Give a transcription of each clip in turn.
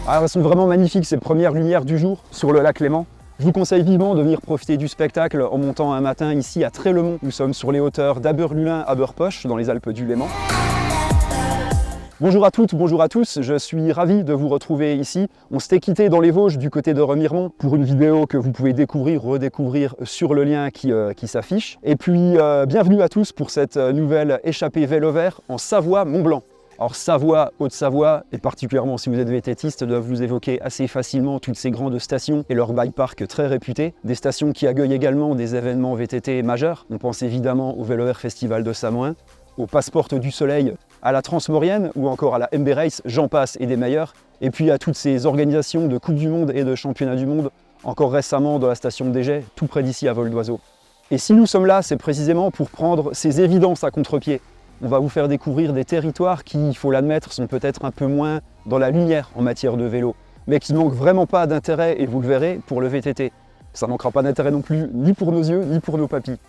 Alors, elles sont vraiment magnifiques ces premières lumières du jour sur le lac Léman. Je vous conseille vivement de venir profiter du spectacle en montant un matin ici à Trélemont. Nous sommes sur les hauteurs d'Aberlulin à Beurpoche dans les Alpes du Léman. Bonjour à toutes, bonjour à tous, je suis ravi de vous retrouver ici. On s'était quitté dans les Vosges du côté de Remiremont pour une vidéo que vous pouvez découvrir, redécouvrir sur le lien qui s'affiche. Et puis bienvenue à tous pour cette nouvelle échappée vélo vert en Savoie-Mont-Blanc. Alors Savoie, Haute-Savoie, et particulièrement si vous êtes vététiste, doivent vous évoquer assez facilement toutes ces grandes stations et leurs bike-parks très réputés. Des stations qui accueillent également des événements VTT majeurs. On pense évidemment au Vélo Vert Festival de Samoin, au Passport du Soleil, à la Transmaurienne ou encore à la MB Race, j'en passe et des meilleurs. Et puis à toutes ces organisations de Coupe du Monde et de Championnat du Monde, encore récemment dans la station de Dégey, tout près d'ici à vol d'oiseau. Et si nous sommes là, c'est précisément pour prendre ces évidences à contre-pied. On va vous faire découvrir des territoires qui, il faut l'admettre, sont peut-être un peu moins dans la lumière en matière de vélo, mais qui ne manquent vraiment pas d'intérêt, et vous le verrez, pour le VTT. Ça ne manquera pas d'intérêt non plus, ni pour nos yeux, ni pour nos papilles.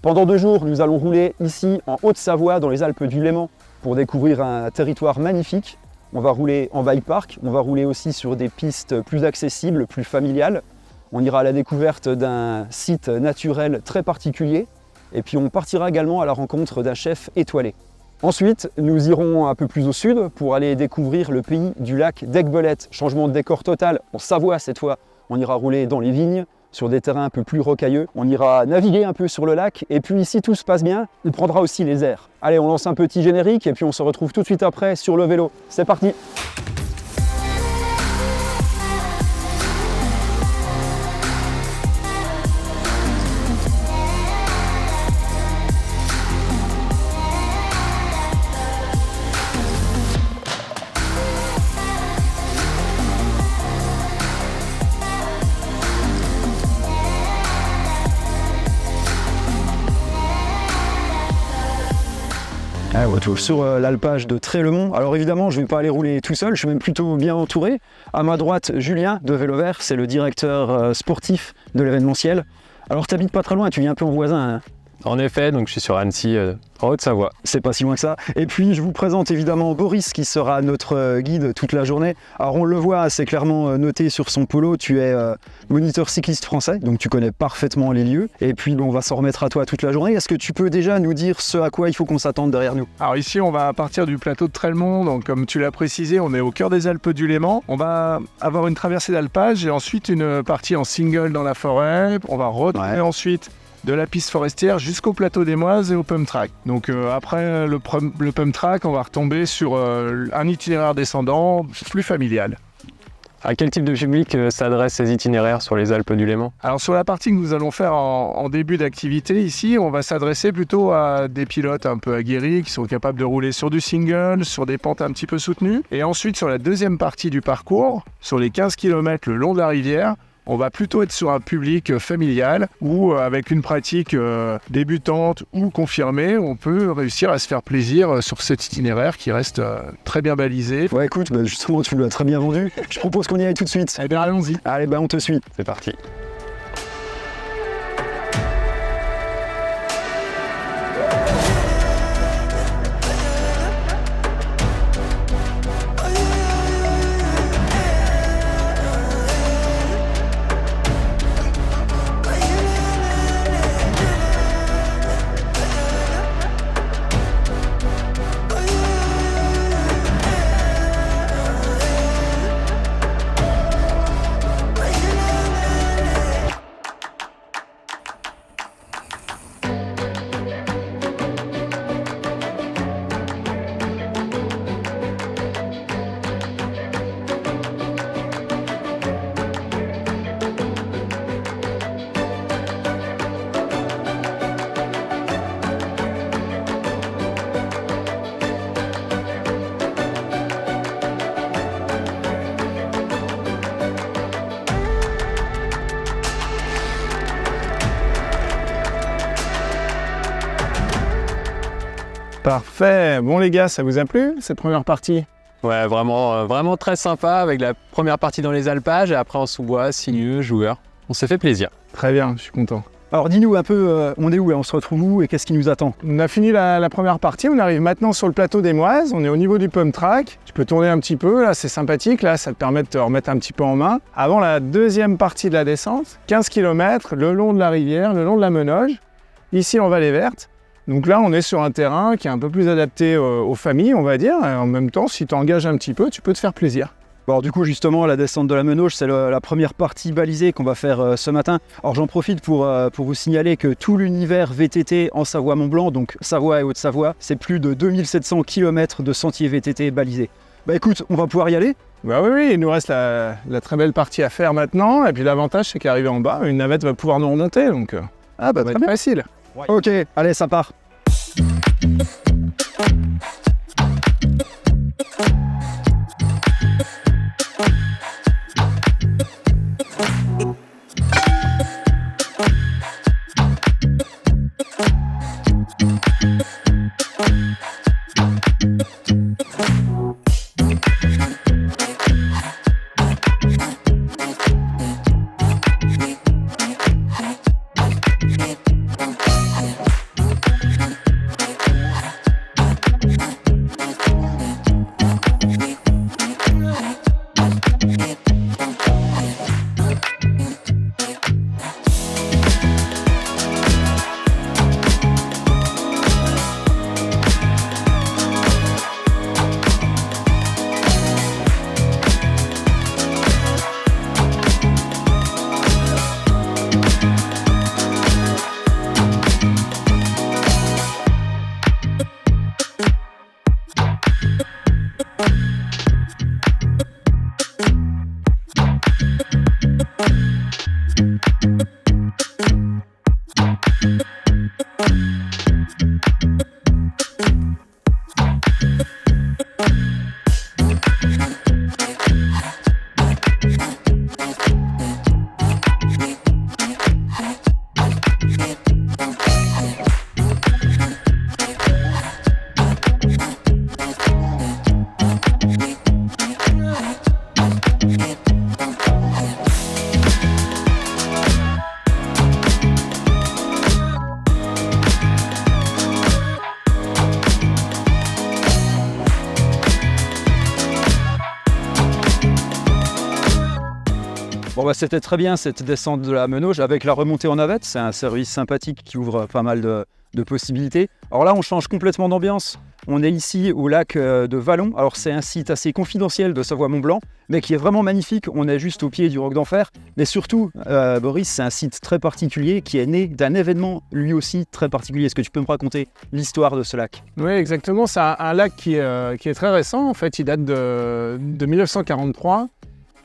Pendant 2 jours, nous allons rouler ici en Haute-Savoie, dans les Alpes du Léman, pour découvrir un territoire magnifique. On va rouler en bike park, on va rouler aussi sur des pistes plus accessibles, plus familiales. On ira à la découverte d'un site naturel très particulier. Et puis on partira également à la rencontre d'un chef étoilé. Ensuite, nous irons un peu plus au sud pour aller découvrir le pays du lac d'Aiguebelette. Changement de décor total en Savoie cette fois. On ira rouler dans les vignes, sur des terrains un peu plus rocailleux. On ira naviguer un peu sur le lac. Et puis si tout se passe bien, on prendra aussi les airs. Allez, on lance un petit générique et puis on se retrouve tout de suite après sur le vélo. C'est parti! Sur l'alpage de Trélemont. Alors évidemment, je ne vais pas aller rouler tout seul, je suis même plutôt bien entouré. À ma droite, Julien de Vélo Vert, c'est le directeur sportif de l'événementiel. Alors tu habites pas très loin, tu viens un peu en voisin, hein. En effet, donc je suis sur Annecy, en Haute-Savoie. C'est pas si loin que ça. Et puis je vous présente évidemment Boris qui sera notre guide toute la journée. Alors on le voit, c'est clairement noté sur son polo, tu es moniteur cycliste français, donc tu connais parfaitement les lieux. Et puis on va s'en remettre à toi toute la journée. Est-ce que tu peux déjà nous dire ce à quoi il faut qu'on s'attende derrière nous? Alors ici on va partir du plateau de Trélemont, donc comme tu l'as précisé, on est au cœur des Alpes du Léman. On va avoir une traversée d'alpage et ensuite une partie en single dans la forêt. On va retourner ensuite de la piste forestière jusqu'au plateau des Moises et au pump track. Donc après le pump track, on va retomber sur un itinéraire descendant plus familial. À quel type de public s'adressent ces itinéraires sur les Alpes du Léman? Alors sur la partie que nous allons faire en début d'activité ici, on va s'adresser plutôt à des pilotes un peu aguerris qui sont capables de rouler sur du single, sur des pentes un petit peu soutenues. Et ensuite sur la deuxième partie du parcours, sur les 15 km le long de la rivière, on va plutôt être sur un public familial ou avec une pratique débutante ou confirmée, on peut réussir à se faire plaisir sur cet itinéraire qui reste très bien balisé. Ouais, écoute, justement, tu l'as très bien vendu. Je propose qu'on y aille tout de suite. Eh bien, allons-y. Allez, on te suit. C'est parti. Parfait. Bon les gars, ça vous a plu cette première partie? Ouais, vraiment très sympa avec la première partie dans les alpages et après en sous-bois, sinueux, joueur. On s'est fait plaisir. Très bien, je suis content. Alors dis-nous un peu, on est où et on se retrouve où et qu'est-ce qui nous attend? On a fini la première partie, on arrive maintenant sur le plateau des Moises, on est au niveau du pump track. Tu peux tourner un petit peu, là c'est sympathique, là ça te permet de te remettre un petit peu en main. Avant la deuxième partie de la descente, 15 km le long de la rivière, le long de la Menoge, ici en Vallée Verte. Donc là on est sur un terrain qui est un peu plus adapté aux familles on va dire, et en même temps si tu engages un petit peu, tu peux te faire plaisir. Bon, du coup, justement, la descente de la Menoge, c'est la première partie balisée qu'on va faire ce matin. Alors, j'en profite pour vous signaler que tout l'univers VTT en Savoie-Mont-Blanc, donc Savoie et Haute-Savoie, c'est plus de 2700 km de sentiers VTT balisés. Bah écoute, on va pouvoir y aller. Bah oui, il nous reste la très belle partie à faire maintenant, et puis l'avantage c'est qu'arrivé en bas, une navette va pouvoir nous remonter, donc Ah bah ça va très être bien. facile. Ok, allez, ça part. Bon bah c'était très bien cette descente de la Menoge avec la remontée en navette, c'est un service sympathique qui ouvre pas mal de possibilités. Alors là on change complètement d'ambiance, on est ici au lac de Vallon, alors c'est un site assez confidentiel de Savoie-Mont-Blanc, mais qui est vraiment magnifique, on est juste au pied du Roc d'Enfer, mais surtout Boris c'est un site très particulier qui est né d'un événement lui aussi très particulier. Est-ce que tu peux me raconter l'histoire de ce lac? Oui, exactement, c'est un lac qui est très récent, en fait il date de 1943.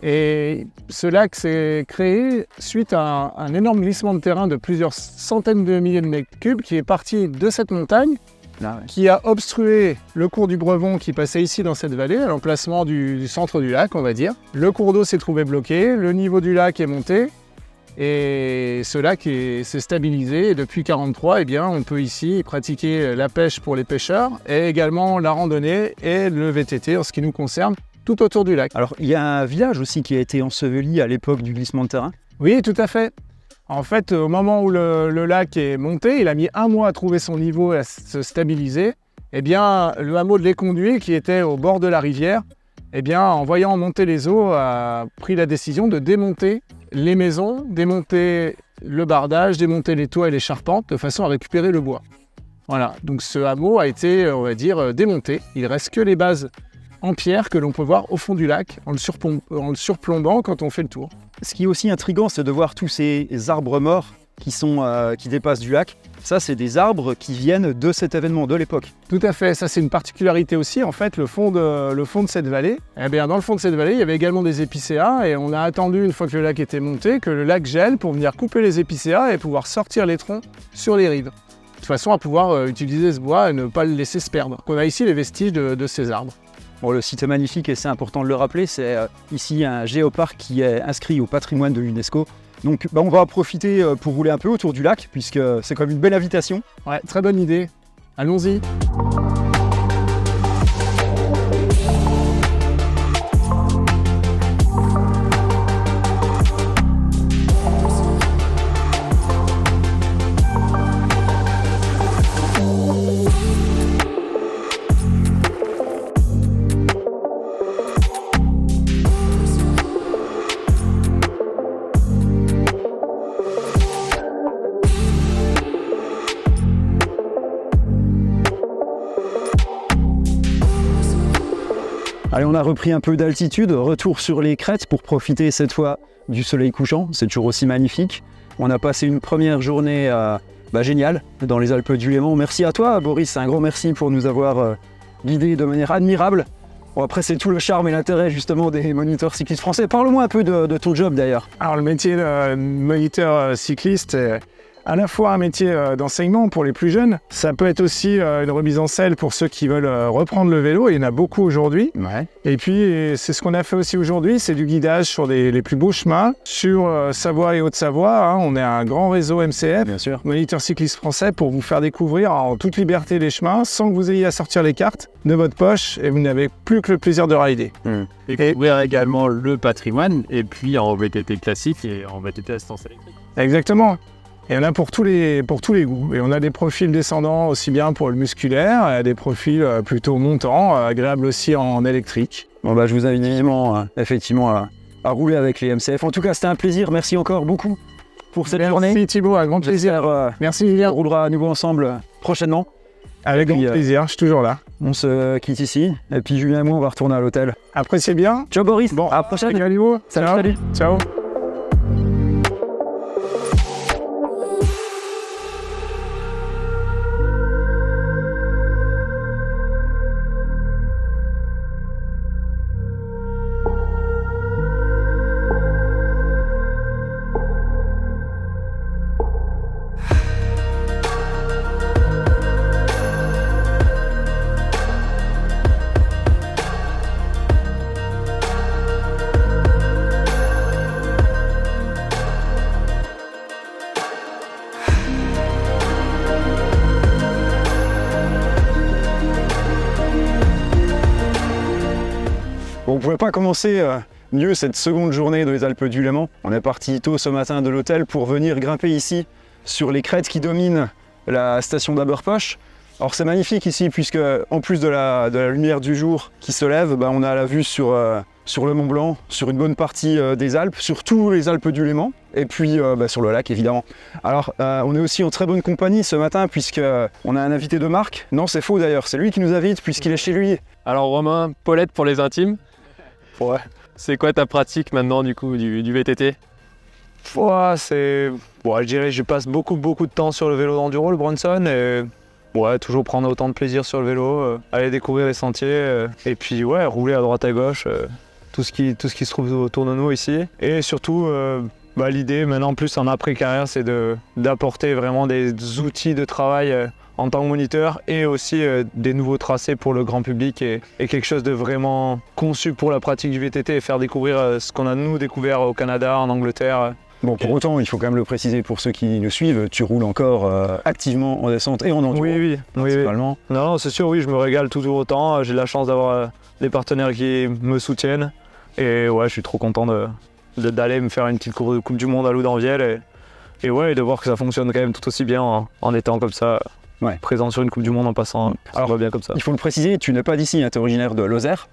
Et ce lac s'est créé suite à un énorme glissement de terrain de plusieurs centaines de milliers de mètres cubes qui est parti de cette montagne, qui a obstrué le cours du Brevon qui passait ici dans cette vallée, à l'emplacement du centre du lac, on va dire. Le cours d'eau s'est trouvé bloqué, le niveau du lac est monté, et ce lac s'est stabilisé. Et depuis 1943, eh bien, on peut ici pratiquer la pêche pour les pêcheurs, et également la randonnée et le VTT en ce qui nous concerne, tout autour du lac. Alors il y a un village aussi qui a été enseveli à l'époque du glissement de terrain. Oui, tout à fait. En fait, au moment où le lac est monté, il a mis 1 mois à trouver son niveau et à se stabiliser. Eh bien, le hameau de l'Éconduit, qui était au bord de la rivière, eh bien, en voyant monter les eaux, a pris la décision de démonter les maisons, démonter le bardage, démonter les toits et les charpentes, de façon à récupérer le bois. Voilà, donc ce hameau a été, on va dire, démonté. Il ne reste que les bases en pierre que l'on peut voir au fond du lac en le surplombant quand on fait le tour. Ce qui est aussi intriguant, c'est de voir tous ces arbres morts qui dépassent du lac. Ça, c'est des arbres qui viennent de cet événement, de l'époque. Tout à fait, ça c'est une particularité aussi. En fait, le fond de cette vallée, eh bien, dans le fond de cette vallée, il y avait également des épicéas et on a attendu, une fois que le lac était monté, que le lac gèle pour venir couper les épicéas et pouvoir sortir les troncs sur les rives. De façon à pouvoir utiliser ce bois et ne pas le laisser se perdre. On a ici les vestiges de ces arbres. Bon, le site est magnifique et c'est important de le rappeler, c'est ici un géoparc qui est inscrit au patrimoine de l'UNESCO. Donc on va en profiter pour rouler un peu autour du lac, puisque c'est comme une belle invitation. Ouais, très bonne idée. Allons-y. Allez, on a repris un peu d'altitude, retour sur les crêtes pour profiter cette fois du soleil couchant, c'est toujours aussi magnifique. On a passé une première journée géniale dans les Alpes du Léman. Merci à toi Boris, un grand merci pour nous avoir guidés de manière admirable. Bon, après c'est tout le charme et l'intérêt justement des moniteurs cyclistes français. Parle-moi un peu de ton job d'ailleurs. Alors le métier de moniteur cycliste est à la fois un métier d'enseignement pour les plus jeunes, ça peut être aussi une remise en selle pour ceux qui veulent reprendre le vélo, il y en a beaucoup aujourd'hui. Ouais. Et puis c'est ce qu'on a fait aussi aujourd'hui, c'est du guidage sur les plus beaux chemins, sur Savoie et Haute-Savoie, hein. On est un grand réseau MCF, Bien sûr. Moniteur cycliste français, pour vous faire découvrir en toute liberté les chemins, sans que vous ayez à sortir les cartes de votre poche, et vous n'avez plus que le plaisir de rider. Découvrir également le patrimoine, et puis en VTT classique et en VTT assistance électrique. Exactement. Et on a pour tous les goûts. Et on a des profils descendants aussi bien pour le musculaire, et des profils plutôt montants, agréables aussi en électrique. Bon je vous invite vivement effectivement à rouler avec les MCF. En tout cas c'était un plaisir, merci encore beaucoup pour cette journée. Merci Thibaut, un grand plaisir. J'espère Merci on Julien. roulera à nouveau ensemble prochainement. Avec puis, grand plaisir, je suis toujours là. On se quitte ici et puis Julien et moi on va retourner à l'hôtel. Appréciez bien. Ciao Boris, Bon, à la prochaine. salut Thibaut. Salut. Ciao. Bon, on ne pouvait pas commencer mieux cette seconde journée dans les Alpes du Léman. On est parti tôt ce matin de l'hôtel pour venir grimper ici sur les crêtes qui dominent la station d'Aberpoch. Alors c'est magnifique ici puisque en plus de la lumière du jour qui se lève, on a la vue sur le Mont Blanc, sur une bonne partie des Alpes, sur tous les Alpes du Léman et puis sur le lac évidemment. Alors on est aussi en très bonne compagnie ce matin puisque on a un invité de marque. Non, c'est faux d'ailleurs, c'est lui qui nous invite puisqu'il est chez lui. Alors Romain, Paulette pour les intimes. Ouais. C'est quoi ta pratique maintenant du coup du VTT? Je dirais que je passe beaucoup de temps sur le vélo d'enduro, le Bronson, et toujours prendre autant de plaisir sur le vélo, aller découvrir les sentiers, et puis rouler à droite à gauche, tout ce qui se trouve autour de nous ici. Et surtout, l'idée maintenant plus en après-carrière, c'est d'apporter vraiment des outils de travail en tant que moniteur et aussi des nouveaux tracés pour le grand public et quelque chose de vraiment conçu pour la pratique du VTT et faire découvrir ce qu'on a nous découvert au Canada, en Angleterre. Bon, pour autant, il faut quand même le préciser pour ceux qui nous suivent, tu roules encore activement en descente et en enduro. Oui. Principalement. Non, c'est sûr, oui, je me régale toujours autant. J'ai la chance d'avoir des partenaires qui me soutiennent. Et je suis trop content d'aller me faire une petite course de Coupe du Monde à Loudanvielle et de voir que ça fonctionne quand même tout aussi bien en étant comme ça, présent sur une Coupe du Monde en passant. Ça va bien comme ça. Il faut le préciser, tu n'es pas d'ici, tu es originaire de Lozère.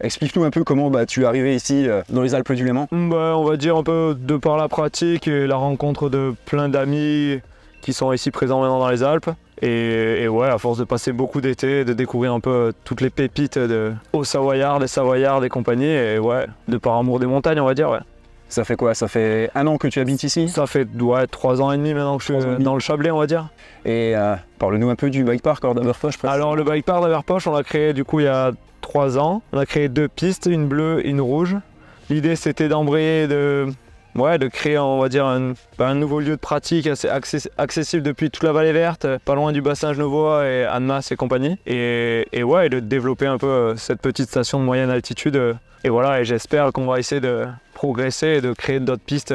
Explique-nous un peu comment tu es arrivé ici dans les Alpes du Léman. On va dire un peu de par la pratique et la rencontre de plein d'amis qui sont ici présents maintenant dans les Alpes. Et à force de passer beaucoup d'été, de découvrir un peu toutes les pépites aux Savoyards, des Savoyards et compagnie. Et de par amour des montagnes, on va dire. Ça fait quoi? Ça fait 1 an que tu habites ici? Ça fait 3 ans et demi maintenant que je suis dans le Chablais, on va dire. Et parle-nous un peu du bike park d'Aberpoch. Alors le bike park d'Aberpoch, on l'a créé du coup il y a 3 ans. On a créé 2 pistes, une bleue et une rouge. L'idée c'était d'embrayer, de créer, on va dire, un nouveau lieu de pratique assez accessible depuis toute la vallée verte, pas loin du bassin genevois et Annemasse et compagnie. Et de développer un peu cette petite station de moyenne altitude. Et j'espère qu'on va essayer de progresser et de créer d'autres pistes.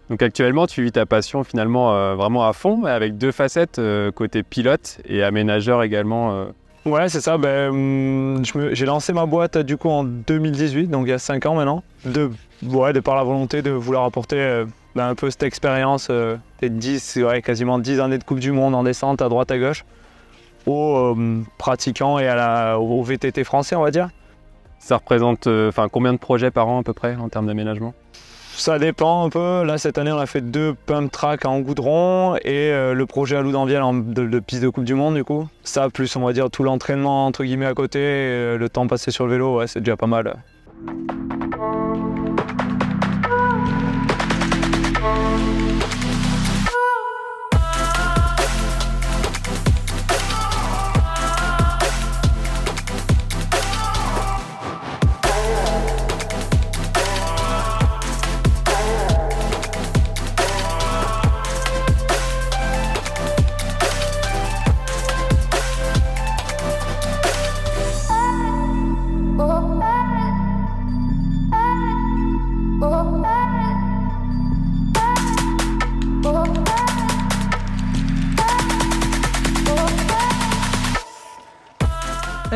Donc actuellement, tu vis ta passion finalement vraiment à fond, mais avec 2 facettes, côté pilote et aménageur également. Ouais, c'est ça. J'ai lancé ma boîte du coup en 2018, donc il y a 5 ans maintenant, de par la volonté de vouloir apporter un peu cette expérience des quasiment 10 années de Coupe du Monde en descente à droite à gauche aux pratiquants et au VTT français, on va dire. Ça représente combien de projets par an à peu près en termes d'aménagement? Ça dépend un peu. Là, cette année, on a fait 2 pump tracks en goudron et le projet à Loudanviel de piste de Coupe du Monde, du coup. Ça, plus, on va dire, tout l'entraînement, entre guillemets, à côté, et le temps passé sur le vélo, ouais, c'est déjà pas mal.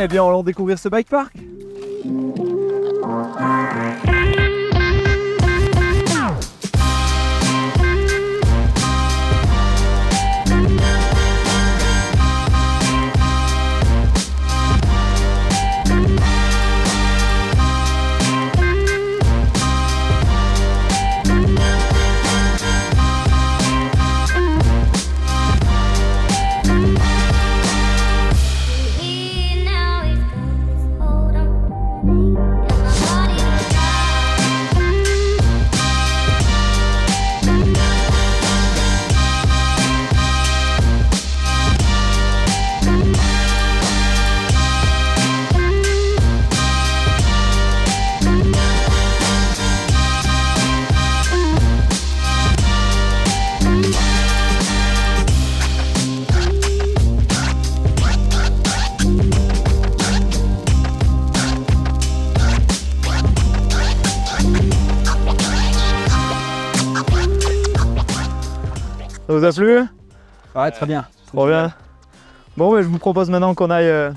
Eh bien, allons découvrir ce bike park. Ça vous a plu? Ouais, très bien. Trop bien. Bon, je vous propose maintenant qu'on aille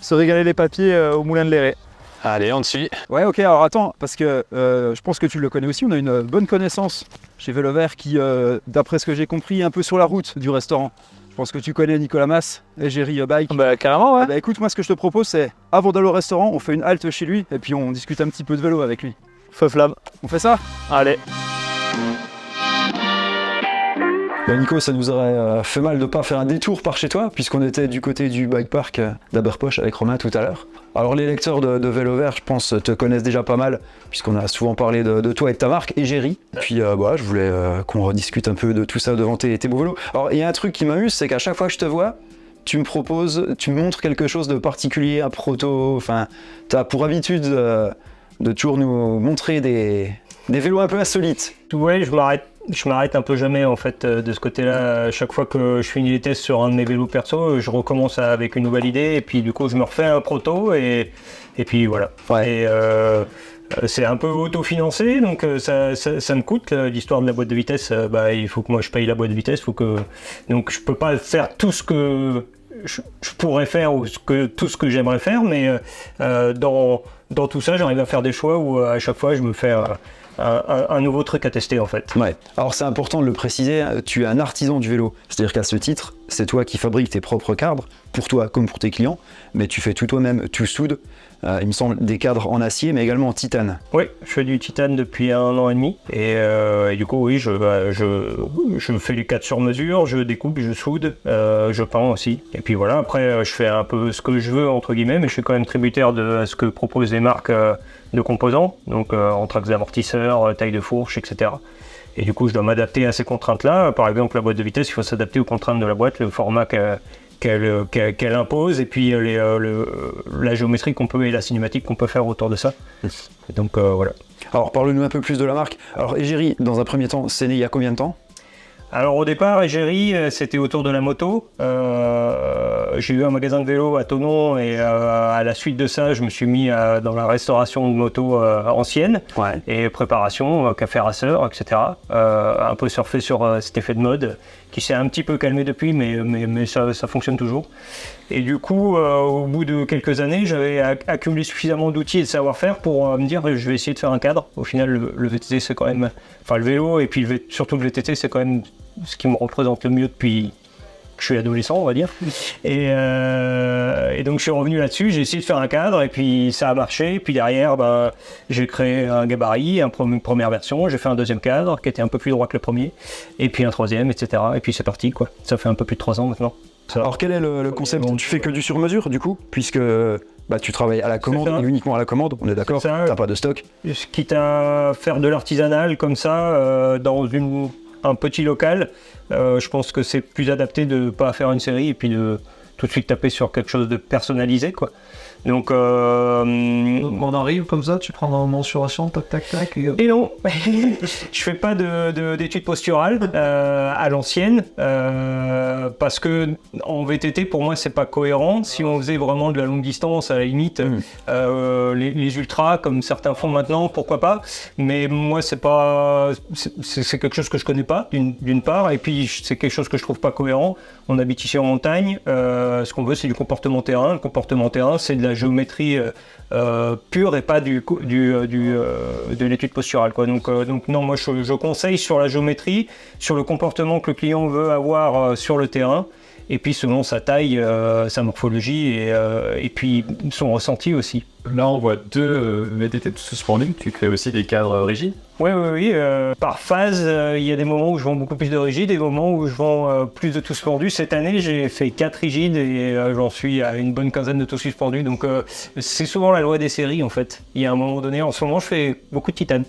se régaler les papilles au Moulin de Léré. Allez, on te suit. Ouais, ok, alors attends, parce que je pense que tu le connais aussi, on a une bonne connaissance chez Vélo Vert qui, d'après ce que j'ai compris, est un peu sur la route du restaurant. Je pense que tu connais Nicolas Mas, Égérie Bike. Bah carrément, ouais. Bah écoute, moi ce que je te propose, c'est avant d'aller au restaurant, on fait une halte chez lui et puis on discute un petit peu de vélo avec lui. Feu flamme. On fait ça? Allez. Bah Nico, ça nous aurait fait mal de pas faire un détour par chez toi, puisqu'on était du côté du bike park d'Aberpoch avec Romain tout à l'heure. Alors les lecteurs de Vélo Vert, je pense, te connaissent déjà pas mal, puisqu'on a souvent parlé de toi et de ta marque, Égérie. Puis je voulais qu'on rediscute un peu de tout ça devant tes beaux vélos. Alors il y a un truc qui m'amuse, c'est qu'à chaque fois que je te vois, tu me montres quelque chose de particulier, un proto, enfin, tu as pour habitude de toujours nous montrer des vélos un peu insolites. Ouais, je m'arrête un peu jamais en fait de ce côté-là. Chaque fois que je finis les tests sur un de mes vélos perso, je recommence avec une nouvelle idée et puis du coup je me refais un proto et puis voilà. Ouais. Et c'est un peu autofinancé, donc ça me coûte l'histoire de la boîte de vitesse. Il faut que moi je paye la boîte de vitesse, donc je peux pas faire tout ce que je pourrais faire ou tout ce que j'aimerais faire, mais dans tout ça j'arrive à faire des choix où à chaque fois je me fais un nouveau truc à tester en fait. Ouais. Alors c'est important de le préciser, tu es un artisan du vélo. C'est-à-dire qu'à ce titre, c'est toi qui fabriques tes propres cadres, pour toi comme pour tes clients, mais tu fais tout toi-même, tu soudes, il me semble, des cadres en acier, mais également en titane. Oui, je fais du titane depuis 1 an et demi, et du coup oui, je fais les cadres sur mesure, je découpe, je soude, je peins aussi, et puis voilà, après je fais un peu ce que je veux entre guillemets, mais je suis quand même tributaire de ce que proposent les marques de composants, donc entre axes d'amortisseurs, taille de fourche, etc. Et du coup, je dois m'adapter à ces contraintes-là. Par exemple, la boîte de vitesse, il faut s'adapter aux contraintes de la boîte, le format qu'elle impose, et puis la géométrie qu'on peut et la cinématique qu'on peut faire autour de ça. Et donc voilà. Alors parle-nous un peu plus de la marque. Alors Égérie, dans un premier temps, c'est né il y a combien de temps? Alors au départ, Égérie, c'était autour de la moto. J'ai eu un magasin de vélo à Thonon et à la suite de ça, je me suis mis dans la restauration de motos anciennes et préparation, café rasseur, etc. Un peu surfé sur cet effet de mode qui s'est un petit peu calmé depuis, mais ça fonctionne toujours. Et du coup, au bout de quelques années, j'avais accumulé suffisamment d'outils et de savoir-faire pour me dire je vais essayer de faire un cadre. Au final, le VTT, c'est quand même... Enfin, le vélo et puis surtout le VTT, c'est quand même ce qui me représente le mieux depuis je suis adolescent, on va dire. Et donc je suis revenu là-dessus, j'ai essayé de faire un cadre et puis ça a marché. Puis derrière, j'ai créé un gabarit, une première version, j'ai fait un deuxième cadre qui était un peu plus droit que le premier, et puis un troisième, etc. Et puis c'est parti, quoi. Ça fait un peu plus de 3 ans maintenant. Alors quel est le concept? Tu fais que du sur-mesure du coup, puisque tu travailles à la commande et uniquement à la commande, on est d'accord? T'as pas de stock? Quitte à faire de l'artisanal comme ça, dans un petit local, je pense que c'est plus adapté de ne pas faire une série et puis de tout de suite taper sur quelque chose de personnalisé, quoi. Donc on arrive comme ça, tu prends dans mensuration, tac tac tac. Et non, je fais pas d'études posturales à l'ancienne parce que en VTT pour moi c'est pas cohérent. Si on faisait vraiment de la longue distance à la limite, les ultras comme certains font maintenant, pourquoi pas. Mais moi c'est quelque chose que je connais pas d'une part, et puis c'est quelque chose que je trouve pas cohérent. On habite ici en montagne, ce qu'on veut c'est du comportement terrain. Le comportement terrain c'est de la géométrie pure et pas de l'étude posturale, quoi. Donc non, moi je conseille sur la géométrie, sur le comportement que le client veut avoir sur le terrain, et puis selon sa taille, sa morphologie et puis son ressenti aussi. Là, on voit 2 VTT suspendus. Tu crées aussi des cadres rigides? Oui. Par phase, il y a des moments où je vends beaucoup plus de rigides et des moments où je vends plus de tout suspendu. Cette année, j'ai fait 4 rigides et j'en suis à une bonne quinzaine de tout suspendus. Donc, c'est souvent la loi des séries, en fait. Il y a un moment donné, en ce moment, je fais beaucoup de titane.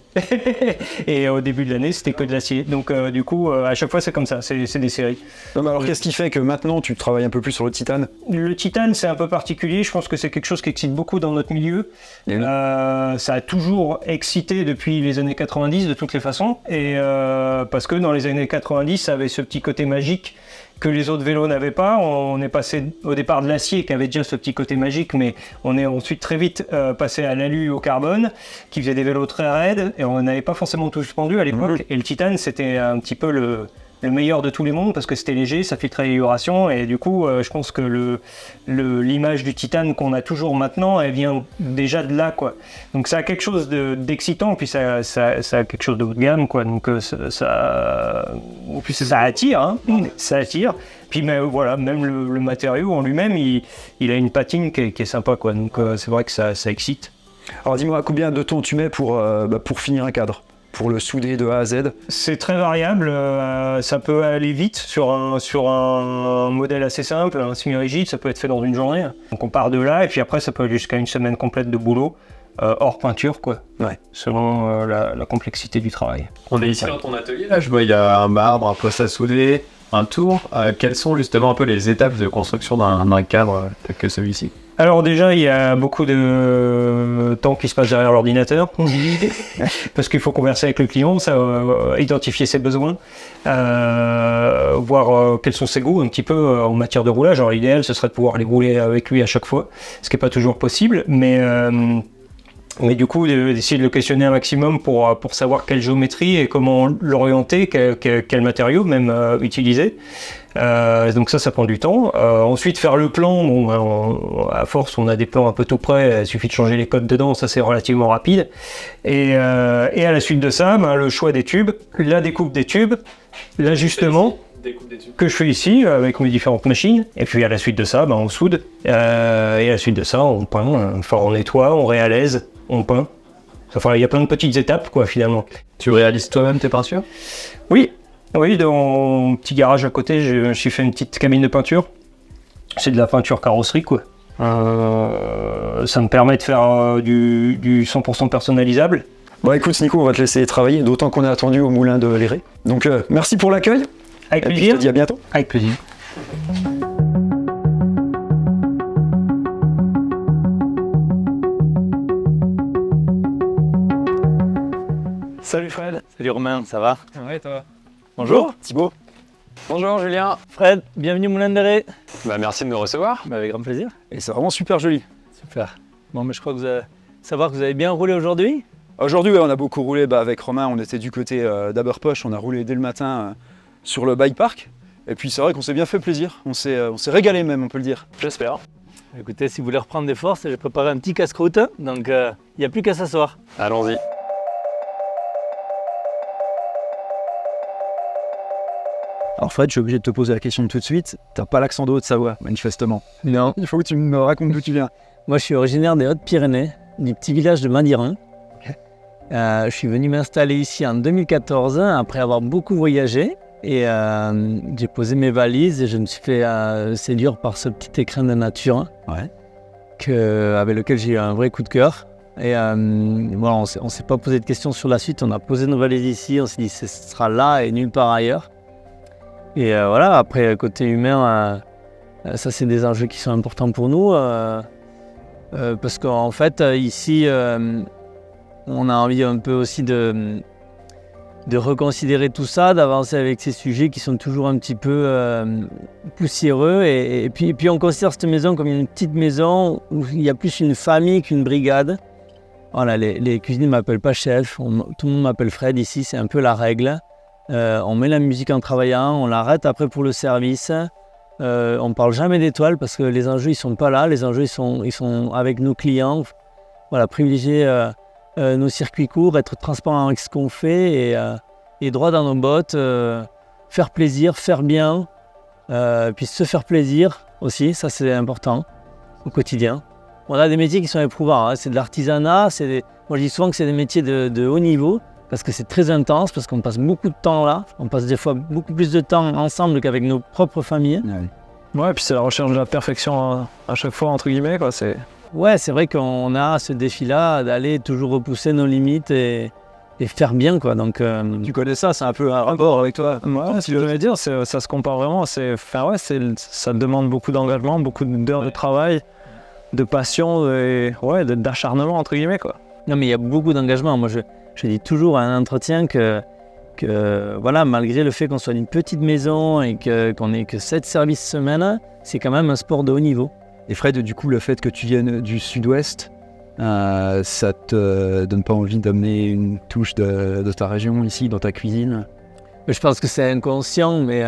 Et au début de l'année, c'était que de l'acier. Donc, du coup, à chaque fois, c'est comme ça. C'est des séries. Non, mais alors, qu'est-ce qui fait que maintenant, tu travailles un peu plus sur le titane? Le titane, c'est un peu particulier. Je pense que c'est quelque chose qui excite beaucoup dans notre milieu. Ça a toujours excité depuis les années 90 de toutes les façons, et parce que dans les années 90 ça avait ce petit côté magique que les autres vélos n'avaient pas. On est passé au départ de l'acier qui avait déjà ce petit côté magique, mais on est ensuite très vite passé à l'alu au carbone qui faisait des vélos très raides, et on n'avait pas forcément tout suspendu à l'époque. Et le titane c'était un petit peu le meilleur de tous les mondes parce que c'était léger, ça filtrait les vibrations, et du coup je pense que l'image du titane qu'on a toujours maintenant, elle vient déjà de là, quoi. Donc ça a quelque chose d'excitant, puis ça a quelque chose de haut de gamme, quoi. Donc ça attire, hein. Ça attire. Puis mais, voilà, même le matériau en lui-même, il a une patine qui est sympa, quoi. Donc c'est vrai que ça excite. Alors dis-moi, combien de temps tu mets pour finir un cadre? Pour le souder de A à Z? C'est très variable, ça peut aller vite sur un modèle assez simple, un semi-rigide, ça peut être fait dans une journée. Donc on part de là, et puis après ça peut aller jusqu'à une semaine complète de boulot, hors peinture, quoi, selon la complexité du travail. On est ici dans ton atelier, là je vois il y a un marbre, un poste à souder, un tour. Quelles sont justement un peu les étapes de construction d'un cadre tel que celui-ci? Alors déjà, il y a beaucoup de temps qui se passe derrière l'ordinateur, parce qu'il faut converser avec le client, identifier ses besoins, voir quels sont ses goûts un petit peu en matière de roulage. Alors l'idéal, ce serait de pouvoir les rouler avec lui à chaque fois, ce qui n'est pas toujours possible, mais du coup, d'essayer de le questionner un maximum pour savoir quelle géométrie et comment l'orienter, quel matériau même utiliser. Donc ça prend du temps. Ensuite, faire le plan, à force, on a des plans un peu tout près, il suffit de changer les codes dedans, ça c'est relativement rapide. Et à la suite de ça, le choix des tubes, la découpe des tubes, l'ajustement que je fais ici avec mes différentes machines. Et puis à la suite de ça, on soude. Et à la suite de ça, on peint, enfin on nettoie, on réalise, on peint. Enfin, il y a plein de petites étapes, quoi, finalement. Tu réalises toi-même tes peintures? Oui, dans mon petit garage à côté, je suis fait une petite cabine de peinture. C'est de la peinture carrosserie, quoi. Ça me permet de faire du 100% personnalisable. Bon écoute Nico, on va te laisser travailler, d'autant qu'on est attendu au moulin de Léré. Donc merci pour l'accueil. Avec plaisir. Et puis, je te dis à bientôt. Avec plaisir. Salut Fred. Salut Romain, ça va? Ouais, toi. Bonjour Thibaut. Bonjour Julien. Fred, bienvenue au Moulin de Léré. Merci de me recevoir. Avec grand plaisir. Et c'est vraiment super joli. Super. Bon, mais je crois que vous allez savoir que vous avez bien roulé aujourd'hui. Aujourd'hui, on a beaucoup roulé avec Romain, on était du côté d'Aberpoche, on a roulé dès le matin sur le bike park. Et puis c'est vrai qu'on s'est bien fait plaisir, on s'est régalé même, on peut le dire. J'espère. Écoutez, si vous voulez reprendre des forces, j'ai préparé un petit casse-croûte, donc il n'y a plus qu'à s'asseoir. Allons-y. Alors Fred, je suis obligé de te poser la question tout de suite. T'as pas l'accent de Haute-Savoie, manifestement. Non. Il faut que tu me racontes d'où tu viens. Moi, je suis originaire des Hautes-Pyrénées, du petit village de Madirin. Je suis venu m'installer ici en 2014, après avoir beaucoup voyagé. Et j'ai posé mes valises et je me suis fait séduire par ce petit écrin de nature avec lequel j'ai eu un vrai coup de cœur. Et voilà, on s'est pas posé de questions sur la suite. On a posé nos valises ici, on s'est dit ce sera là et nulle part ailleurs. Et voilà, après, côté humain, ça c'est des enjeux qui sont importants pour nous. Parce qu'en fait, ici, on a envie un peu aussi de reconsidérer tout ça, d'avancer avec ces sujets qui sont toujours un petit peu poussiéreux. Et puis on considère cette maison comme une petite maison où il y a plus une famille qu'une brigade. Voilà, les cuisiniers ne m'appellent pas chef, tout le monde m'appelle Fred ici, c'est un peu la règle. On met la musique en travaillant, on l'arrête après pour le service. On ne parle jamais d'étoiles parce que les enjeux ils sont pas là, les enjeux ils sont avec nos clients. Voilà, privilégier nos circuits courts, être transparent avec ce qu'on fait et droit dans nos bottes, faire plaisir, faire bien, puis se faire plaisir aussi, ça c'est important au quotidien. On a des métiers qui sont éprouvants, hein. C'est de l'artisanat, moi je dis souvent que c'est des métiers de haut niveau parce que c'est très intense, parce qu'on passe beaucoup de temps là, on passe des fois beaucoup plus de temps ensemble qu'avec nos propres familles. Ouais, et puis c'est la recherche de la perfection à chaque fois, entre guillemets, quoi. Ouais, c'est vrai qu'on a ce défi-là d'aller toujours repousser nos limites et faire bien, quoi. Donc, Tu connais ça, c'est un peu un rapport avec toi. Ouais, ce que je veux dire, ça se compare vraiment. Ça demande beaucoup d'engagement, beaucoup d'heures de travail, de passion et d'acharnement, entre guillemets, quoi. Non, mais il y a beaucoup d'engagement. Moi, je dis toujours à un entretien que voilà, malgré le fait qu'on soit une petite maison et qu'on n'ait que 7 services semaine, c'est quand même un sport de haut niveau. Et Fred, du coup, le fait que tu viennes du sud-ouest, ça te donne pas envie d'amener une touche de ta région ici, dans ta cuisine? Je pense que c'est inconscient, mais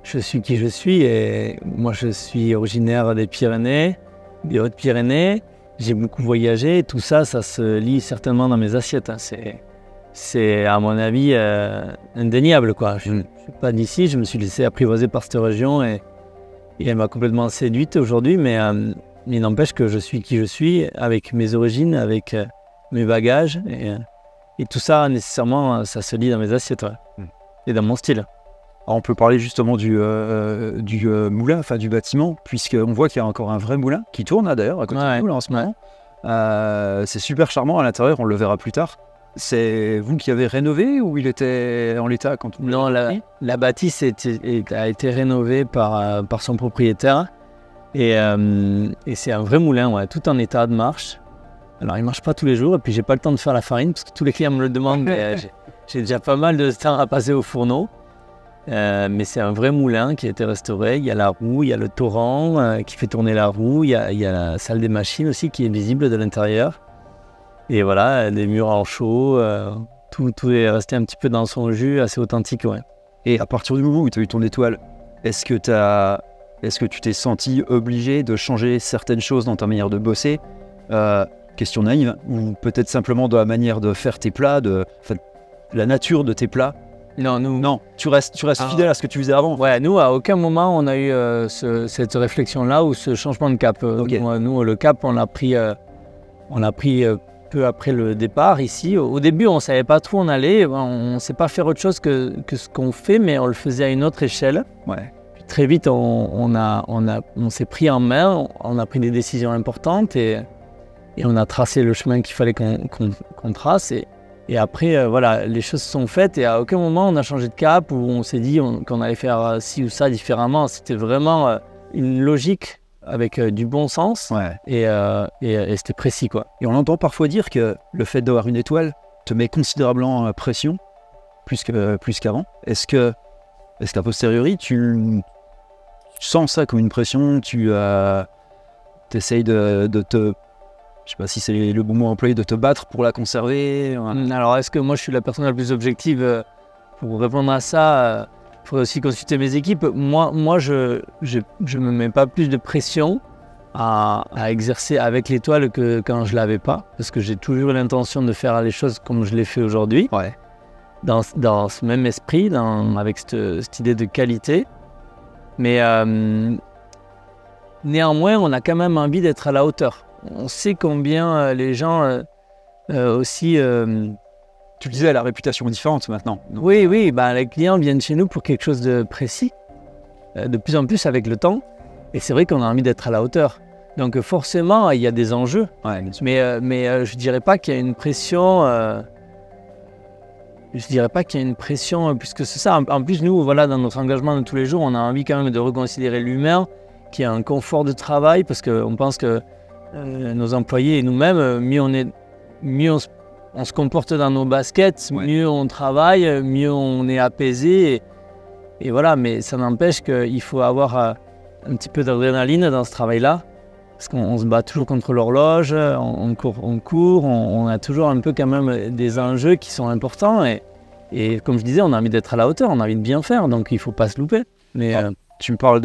je suis qui je suis. Et moi, je suis originaire des Pyrénées, des Hautes-Pyrénées. J'ai beaucoup voyagé et tout ça, ça se lit certainement dans mes assiettes. Hein. C'est à mon avis, indéniable, quoi. Je ne suis pas d'ici, je me suis laissé apprivoiser par cette région et elle m'a complètement séduite aujourd'hui, mais il n'empêche que je suis qui je suis, avec mes origines, avec mes bagages, et tout ça, nécessairement, ça se lit dans mes assiettes, et dans mon style. Alors, on peut parler justement du moulin, enfin du bâtiment, puisqu'on voit qu'il y a encore un vrai moulin qui tourne là, d'ailleurs à côté de nous là, en ce moment. C'est super charmant à l'intérieur, on le verra plus tard. C'est vous qui avez rénové ou il était en l'état quand on... Non, la bâtisse a été rénovée par son propriétaire et c'est un vrai moulin, tout en état de marche. Alors il ne marche pas tous les jours et puis j'ai pas le temps de faire la farine parce que tous les clients me le demandent. J'ai déjà pas mal de temps à passer au fourneau. Mais c'est un vrai moulin qui a été restauré. Il y a la roue, il y a le torrent qui fait tourner la roue, il y a la salle des machines aussi qui est visible de l'intérieur. Et voilà, des murs en chaux, tout est resté un petit peu dans son jus, assez authentique. Ouais. Et à partir du moment où tu as eu ton étoile, est-ce que tu t'es senti obligé de changer certaines choses dans ta manière de bosser, question naïve, ou peut-être simplement de la manière de faire tes plats, la nature de tes plats? Non, tu restes fidèle à ce que tu faisais avant. Ouais, nous, à aucun moment, on a eu cette réflexion-là ou ce changement de cap. Okay. Nous, le cap, on l'a pris peu après le départ ici. Au début, on ne savait pas trop où on allait. On ne sait pas faire autre chose que ce qu'on fait, mais on le faisait à une autre échelle. Ouais. Puis très vite, on s'est pris en main, on a pris des décisions importantes et on a tracé le chemin qu'il fallait qu'on trace. Et après, voilà, les choses sont faites et à aucun moment on a changé de cap ou on s'est dit qu'on allait faire ci ou ça différemment. C'était vraiment une logique avec du bon sens et c'était précis, quoi. Et on entend parfois dire que le fait d'avoir une étoile te met considérablement à pression, plus qu'avant. Est-ce qu'a posteriori tu sens ça comme une pression, tu essayes de te... Je sais pas si c'est le bon mot employé, de te battre pour la conserver. Alors, est-ce que moi, je suis la personne la plus objective pour répondre à ça? Il faudrait aussi consulter mes équipes. Moi, je me mets pas plus de pression à exercer avec l'étoile que quand je l'avais pas, parce que j'ai toujours l'intention de faire les choses comme je l'ai fait aujourd'hui. Ouais. dans ce même esprit, avec cette idée de qualité. Mais néanmoins, on a quand même envie d'être à la hauteur. On sait combien les gens aussi... Tu le disais, elle a réputation différente maintenant. Donc, Oui, les clients viennent chez nous pour quelque chose de précis, de plus en plus avec le temps. Et c'est vrai qu'on a envie d'être à la hauteur. Donc forcément, il y a des enjeux. ouais, bien sûr. Mais je dirais pas qu'il y a une pression. Je dirais pas qu'il y a une pression plus que ça. En plus, nous, voilà, dans notre engagement de tous les jours, on a envie quand même de reconsidérer l'humain, qui a un confort de travail, parce qu'on pense que nos employés et nous-mêmes, mieux on se comporte dans nos baskets, Ouais. mieux on travaille, mieux on est apaisé. Et voilà, mais ça n'empêche qu'il faut avoir un petit peu d'adrénaline dans ce travail-là. Parce qu'on se bat toujours contre l'horloge, on court, on a toujours un peu quand même des enjeux qui sont importants. Et comme je disais, on a envie d'être à la hauteur, on a envie de bien faire, donc il ne faut pas se louper. Mais Tu me parles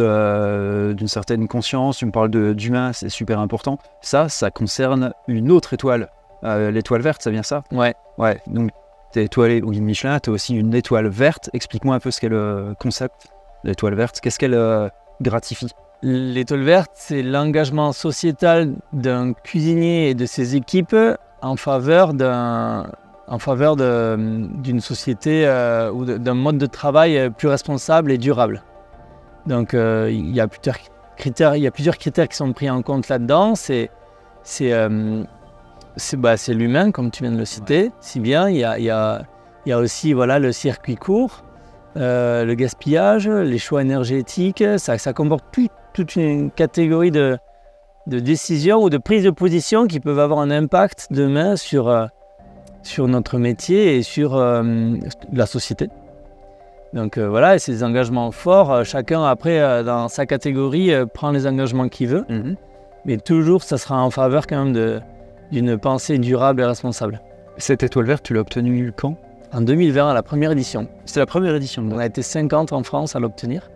d'une certaine conscience, tu me parles d'humain, c'est super important. Ça concerne une autre étoile, l'étoile verte, c'est bien ça? ouais, Ouais, donc tu es étoilé au guide Michelin, tu as aussi une étoile verte. Explique-moi un peu ce qu'est le concept de l'étoile verte. Qu'est-ce qu'elle gratifie? l'étoile verte, c'est l'engagement sociétal d'un cuisinier et de ses équipes en faveur d'une société ou d'un mode de travail plus responsable et durable. Donc il y a plusieurs critères qui sont pris en compte là-dedans. C'est l'humain, comme tu viens de le citer, si bien. Il y a aussi le circuit court, le gaspillage, les choix énergétiques. Ça comporte toute une catégorie de décisions ou de prises de position qui peuvent avoir un impact demain sur notre métier et sur la société. Donc et ces engagements forts, chacun après dans sa catégorie prend les engagements qu'il veut, mais toujours ça sera en faveur quand même d'une pensée durable et responsable. Cette étoile verte, tu l'as obtenue quand? En 2020, à la première édition. C'était la première édition. On a été 50 en France à l'obtenir.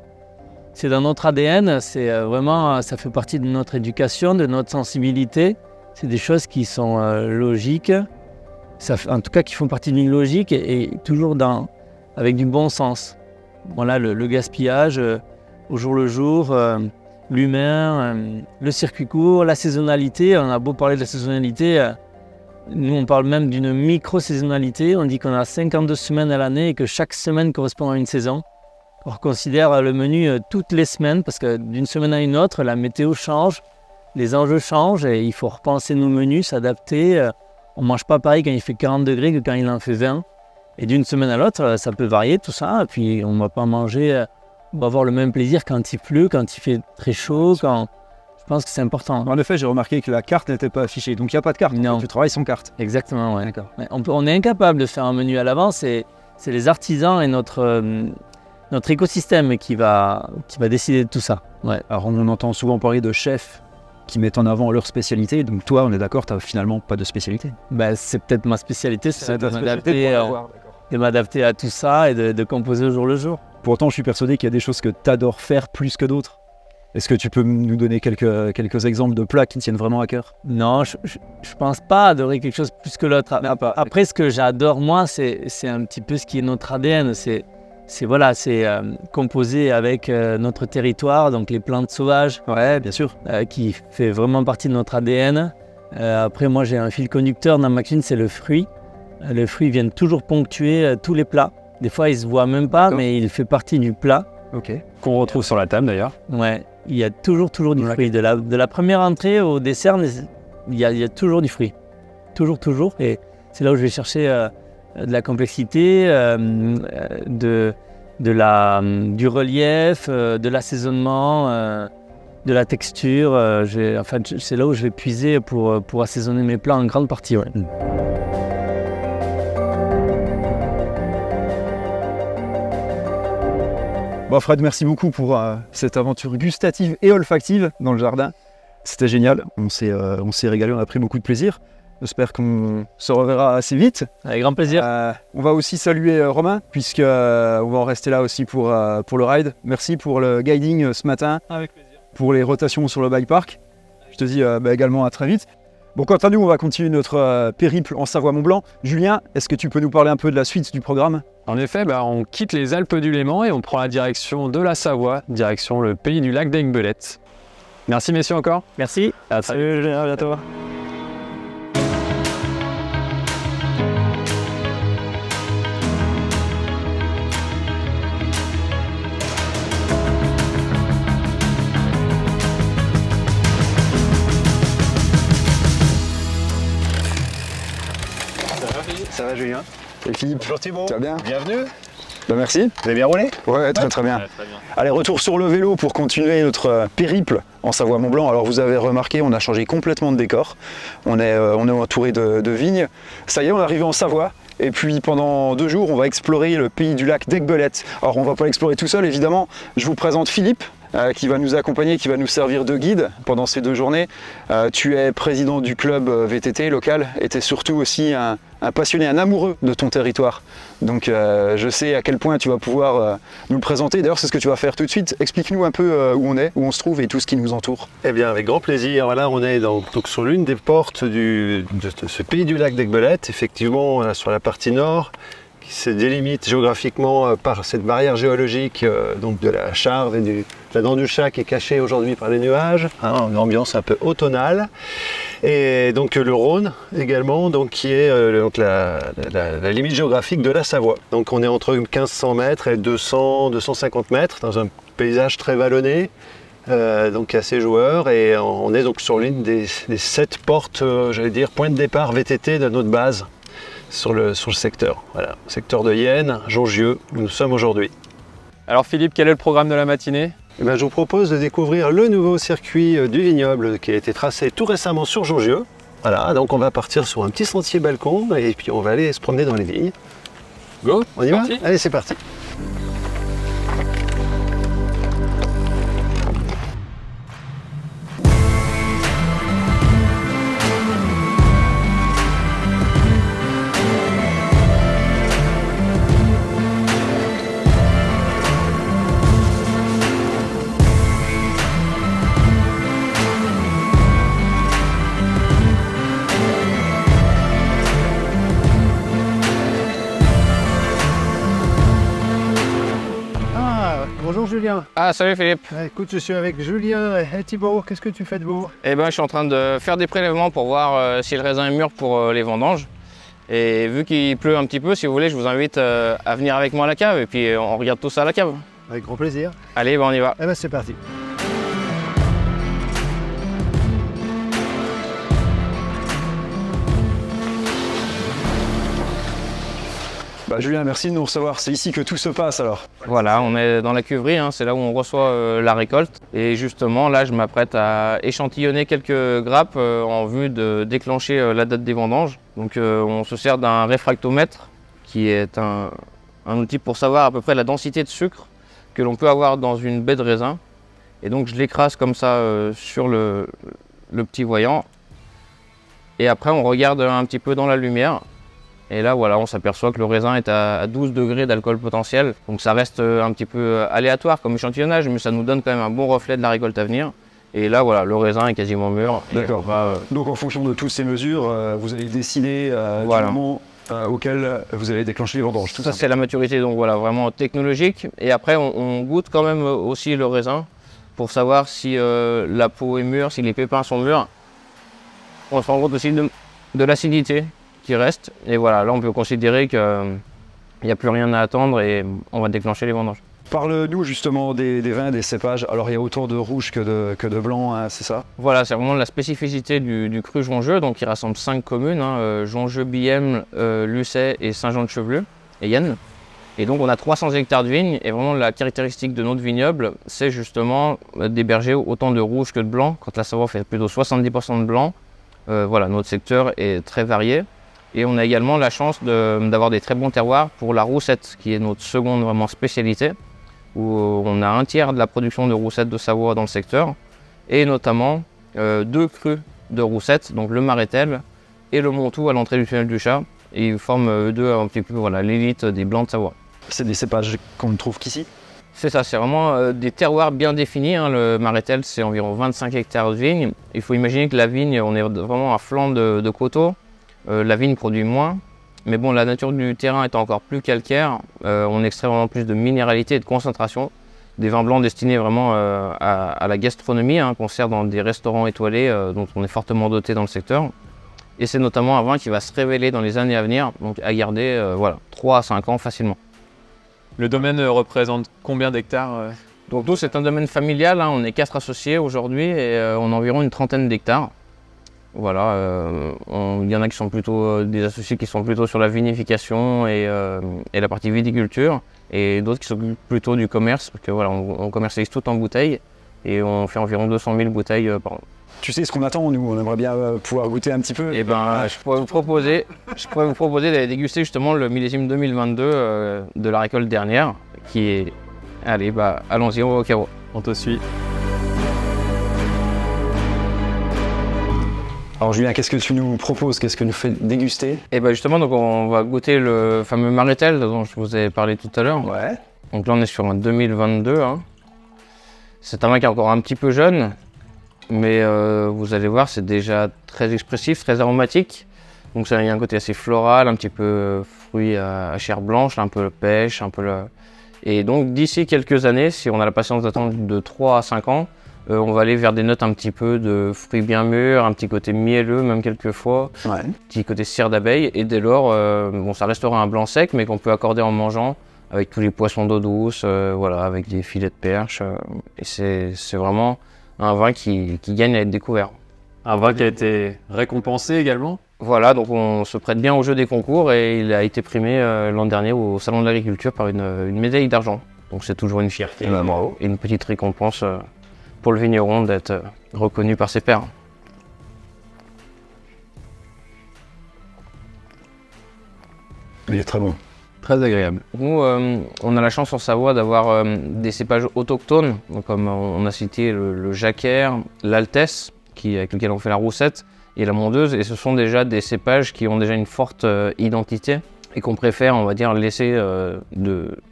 C'est dans notre ADN, c'est vraiment, ça fait partie de notre éducation, de notre sensibilité. C'est des choses qui sont logiques, en tout cas qui font partie d'une logique et toujours avec du bon sens. Voilà, le gaspillage au jour le jour, l'humain, le circuit court, la saisonnalité. On a beau parler de la saisonnalité, nous on parle même d'une micro-saisonnalité. On dit qu'on a 52 semaines à l'année et que chaque semaine correspond à une saison. On considère le menu toutes les semaines parce que d'une semaine à une autre, la météo change, les enjeux changent et il faut repenser nos menus, s'adapter. On ne mange pas pareil quand il fait 40 degrés que quand il en fait 20. Et d'une semaine à l'autre, ça peut varier tout ça. Et puis on ne va pas manger, on va avoir le même plaisir quand il pleut, quand il fait très chaud. Je pense que c'est important. En effet, j'ai remarqué que la carte n'était pas affichée, donc il n'y a pas de carte. Non. Tu travailles sans carte. Exactement, ouais. D'accord. Ouais, on est incapable de faire un menu à l'avance. C'est les artisans et notre écosystème qui va décider de tout ça. Ouais. Alors on entend souvent parler de chefs qui mettent en avant leur spécialité, donc toi, on est d'accord, tu n'as finalement pas de spécialité. C'est peut-être ma spécialité, c'est ta de spécialité pour l'avoir, d'accord. m'adapter à tout ça et de composer au jour le jour. Pourtant, je suis persuadé qu'il y a des choses que tu adores faire plus que d'autres. Est-ce que tu peux nous donner quelques exemples de plats qui te tiennent vraiment à cœur? Non, je pense pas adorer quelque chose plus que l'autre. Après, ce que j'adore, moi, c'est un petit peu ce qui est notre ADN. C'est composer avec notre territoire, donc les plantes sauvages. Ouais, bien sûr. Qui fait vraiment partie de notre ADN. Après, moi, j'ai un fil conducteur dans ma cuisine, c'est le fruit. Le fruit vient toujours ponctuer tous les plats. Des fois, il se voit même pas, mais il fait partie du plat. Ok. Qu'on retrouve sur la table d'ailleurs. Ouais, il y a toujours du fruit. De la première entrée au dessert, il y a toujours du fruit. Toujours. Et c'est là où je vais chercher de la complexité, du relief, de l'assaisonnement, de la texture. C'est là où je vais puiser pour assaisonner mes plats en grande partie. Ouais. Bon, Fred, merci beaucoup pour cette aventure gustative et olfactive dans le jardin. C'était génial, on s'est régalé, on a pris beaucoup de plaisir. J'espère qu'on se reverra assez vite. Avec grand plaisir. On va aussi saluer Romain, puisque on va en rester là aussi pour le ride. Merci pour le guiding ce matin. Avec plaisir. Pour les rotations sur le bike park. Je te dis également à très vite. Bon, quant à nous, on va continuer notre périple en Savoie-Mont-Blanc. Julien, est-ce que tu peux nous parler un peu de la suite du programme? En effet, on quitte les Alpes du Léman et on prend la direction de la Savoie, direction le pays du lac d'Aigbelette. Merci messieurs encore. Merci. À très vite. Salut Julien, à bientôt. Ça va Julien? Et Philippe, Bonjour Thibaut. tu vas bien? Bienvenue. Bah, merci. Vous avez bien roulé? Ouais, très bien. Allez, retour sur le vélo pour continuer notre périple en Savoie-Mont-Blanc. Alors vous avez remarqué, on a changé complètement de décor. On est entouré de vignes. Ça y est, on est arrivé en Savoie. Et puis pendant 2 jours, on va explorer le pays du lac d'Aigbelette. Alors on va pas l'explorer tout seul, évidemment. Je vous présente Philippe, qui va nous accompagner, qui va nous servir de guide pendant ces 2 journées. Tu es président du club VTT local et tu es surtout aussi un passionné, un amoureux de ton territoire. Donc je sais à quel point tu vas pouvoir nous le présenter. D'ailleurs, c'est ce que tu vas faire tout de suite. Explique-nous un peu où on est, où on se trouve et tout ce qui nous entoure. Eh bien, avec grand plaisir. Voilà, on est donc sur l'une des portes de ce pays du lac d'Aigbelette. Effectivement, sur la partie nord, qui se délimite géographiquement par cette barrière géologique donc de la Charve et de la dent du chat qui est cachée aujourd'hui par les nuages, hein, une ambiance un peu automnale. Et donc le Rhône également, donc, qui est donc la limite géographique de la Savoie. Donc on est entre 1500 mètres et 200-250 mètres dans un paysage très vallonné. Donc assez joueur, et on est donc sur l'une des 7 portes, j'allais dire, point de départ VTT de notre base sur le secteur. Voilà, secteur de Yenne, Jongieux, où nous sommes aujourd'hui. Alors Philippe, quel est le programme de la matinée? Eh bien, je vous propose de découvrir le nouveau circuit du vignoble qui a été tracé tout récemment sur Jongieux. Voilà, donc on va partir sur un petit sentier balcon et puis on va aller se promener dans les vignes. Go, On y va? Allez, c'est parti. Bonjour Julien. Ah, salut Philippe. Écoute, je suis avec Julien et Thibaut. Qu'est-ce que tu fais de beau? Eh ben, je suis en train de faire des prélèvements pour voir si le raisin est mûr pour les vendanges. Et vu qu'il pleut un petit peu, si vous voulez, je vous invite à venir avec moi à la cave et puis on regarde tout ça à la cave. Avec grand plaisir. Allez, ben, on y va. Eh ben, c'est parti. Bah, Julien, merci de nous recevoir. C'est ici que tout se passe alors. Voilà, on est dans la cuverie, hein, c'est là où on reçoit la récolte. Et justement, là, je m'apprête à échantillonner quelques grappes en vue de déclencher la date des vendanges. Donc, on se sert d'un réfractomètre, qui est un outil pour savoir à peu près la densité de sucre que l'on peut avoir dans une baie de raisin. Et donc, je l'écrase comme ça sur le petit voyant. Et après, on regarde un petit peu dans la lumière. Et là, voilà, on s'aperçoit que le raisin est à 12 degrés d'alcool potentiel. Donc ça reste un petit peu aléatoire comme échantillonnage, mais ça nous donne quand même un bon reflet de la récolte à venir. Et là, voilà, le raisin est quasiment mûr. D'accord. Donc en fonction de toutes ces mesures, vous allez décider voilà. du moment auquel vous allez déclencher les vendanges. Tout ça, c'est la maturité, donc voilà, vraiment technologique. Et après, on goûte quand même aussi le raisin pour savoir si la peau est mûre, si les pépins sont mûrs. On se rend compte aussi de l'acidité qui reste. Et voilà, là on peut considérer qu'il n'y a plus rien à attendre et on va déclencher les vendanges. Parle-nous justement des vins, des cépages. Alors il y a autant de rouge que de blanc, hein, c'est ça? Voilà, c'est vraiment la spécificité du cru Jongieux, donc il rassemble 5 communes, hein, Jongieux, Bième, Lucet et Saint-Jean-de-Chevelu et Yenne. Et donc on a 300 hectares de vignes et vraiment la caractéristique de notre vignoble, c'est justement d'héberger autant de rouge que de blanc, quand la Savoie fait plutôt 70% de blanc. Voilà, notre secteur est très varié. Et on a également la chance d'avoir des très bons terroirs pour la roussette, qui est notre seconde vraiment spécialité, où on a un tiers de la production de roussette de Savoie dans le secteur, et notamment 2 crus de roussette, donc le Marétel et le Montou à l'entrée du tunnel du Chat. Et ils forment eux deux un petit peu voilà, l'élite des blancs de Savoie. C'est des cépages qu'on ne trouve qu'ici? C'est ça, c'est vraiment des terroirs bien définis. Hein. Le Marétel, c'est environ 25 hectares de vignes. Il faut imaginer que la vigne, on est vraiment à flanc de coteaux. La vigne produit moins. Mais bon, la nature du terrain étant encore plus calcaire, on extrait vraiment plus de minéralité et de concentration. Des vins blancs destinés vraiment à la gastronomie, hein, qu'on sert dans des restaurants étoilés dont on est fortement doté dans le secteur. Et c'est notamment un vin qui va se révéler dans les années à venir, donc à garder 3 à 5 ans facilement. Le domaine représente combien d'hectares Donc nous, c'est un domaine familial, hein, on est 4 associés aujourd'hui et on a environ une trentaine d'hectares. Voilà, il y en a qui sont plutôt des associés qui sont plutôt sur la vinification et la partie viticulture, et d'autres qui s'occupent plutôt du commerce, parce que voilà, on commercialise tout en bouteilles et on fait environ 200 000 bouteilles par an. Tu sais ce qu'on attend, nous, on aimerait bien pouvoir goûter un petit peu. Et ben, je pourrais vous proposer d'aller déguster justement le millésime 2022 de la récolte dernière, qui est... Allez, bah, allons-y, on va au carreau. On te suit. Alors Julien, qu'est-ce que tu nous proposes? Qu'est-ce que tu nous fais déguster? Et ben justement, donc on va goûter le fameux Marétel dont je vous ai parlé tout à l'heure. Ouais. Donc là, on est sur un 2022. Hein. C'est un vin qui est encore un petit peu jeune, mais vous allez voir, c'est déjà très expressif, très aromatique. Donc ça, il y a un côté assez floral, un petit peu fruits à chair blanche, un peu pêche, un peu le... Et donc d'ici quelques années, si on a la patience d'attendre de 3 à 5 ans, on va aller vers des notes un petit peu de fruits bien mûrs, un petit côté mielleux même quelquefois, Ouais. petit côté cire d'abeille. Et dès lors, bon, ça restera un blanc sec, mais qu'on peut accorder en mangeant avec tous les poissons d'eau douce, voilà, avec des filets de perche. Et c'est vraiment un vin qui gagne à être découvert. Un vin qui a été récompensé également. Voilà, donc on se prête bien au jeu des concours et il a été primé l'an dernier au Salon de l'Agriculture par une médaille d'argent. Donc c'est toujours une fierté Bravo. et une petite récompense pour le vigneron d'être reconnu par ses pairs. Il est très bon. Très agréable. Nous, on a la chance en Savoie d'avoir des cépages autochtones, donc comme on a cité le Jacquère, l'Altesse, avec lequel on fait la roussette, et la Mondeuse, et ce sont déjà des cépages qui ont déjà une forte identité et qu'on préfère, on va dire, laisser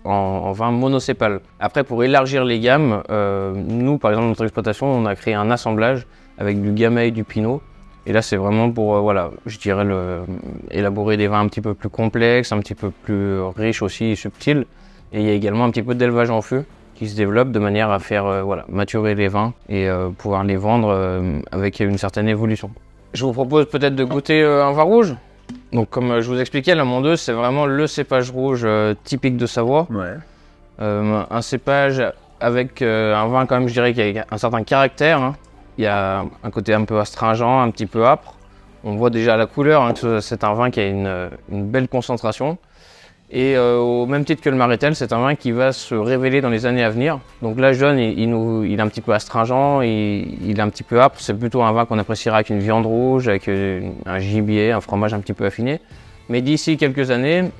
en vin monocépal. Après, pour élargir les gammes, nous, par exemple, notre exploitation, on a créé un assemblage avec du Gamay et du Pinot. Et là, c'est vraiment pour, voilà, je dirais, élaborer des vins un petit peu plus complexes, un petit peu plus riches aussi et subtils. Et il y a également un petit peu d'élevage en fût qui se développe de manière à faire voilà, maturer les vins et pouvoir les vendre avec une certaine évolution. Je vous propose peut-être de goûter un vin rouge. Donc comme je vous expliquais, la Mondeuse, c'est vraiment le cépage rouge typique de Savoie. Ouais. Un cépage avec un vin quand même, je dirais, qui a un certain caractère. Hein. Il y a un côté un peu astringent, un petit peu âpre. On voit déjà à la couleur hein, que c'est un vin qui a une belle concentration. Et au même titre que le Marétel, c'est un vin qui va se révéler dans les années à venir. Donc là, jeune, il est un petit peu astringent, il est un petit peu âpre. C'est plutôt un vin qu'on appréciera avec une viande rouge, avec un gibier, un fromage un petit peu affiné. Mais d'ici quelques années,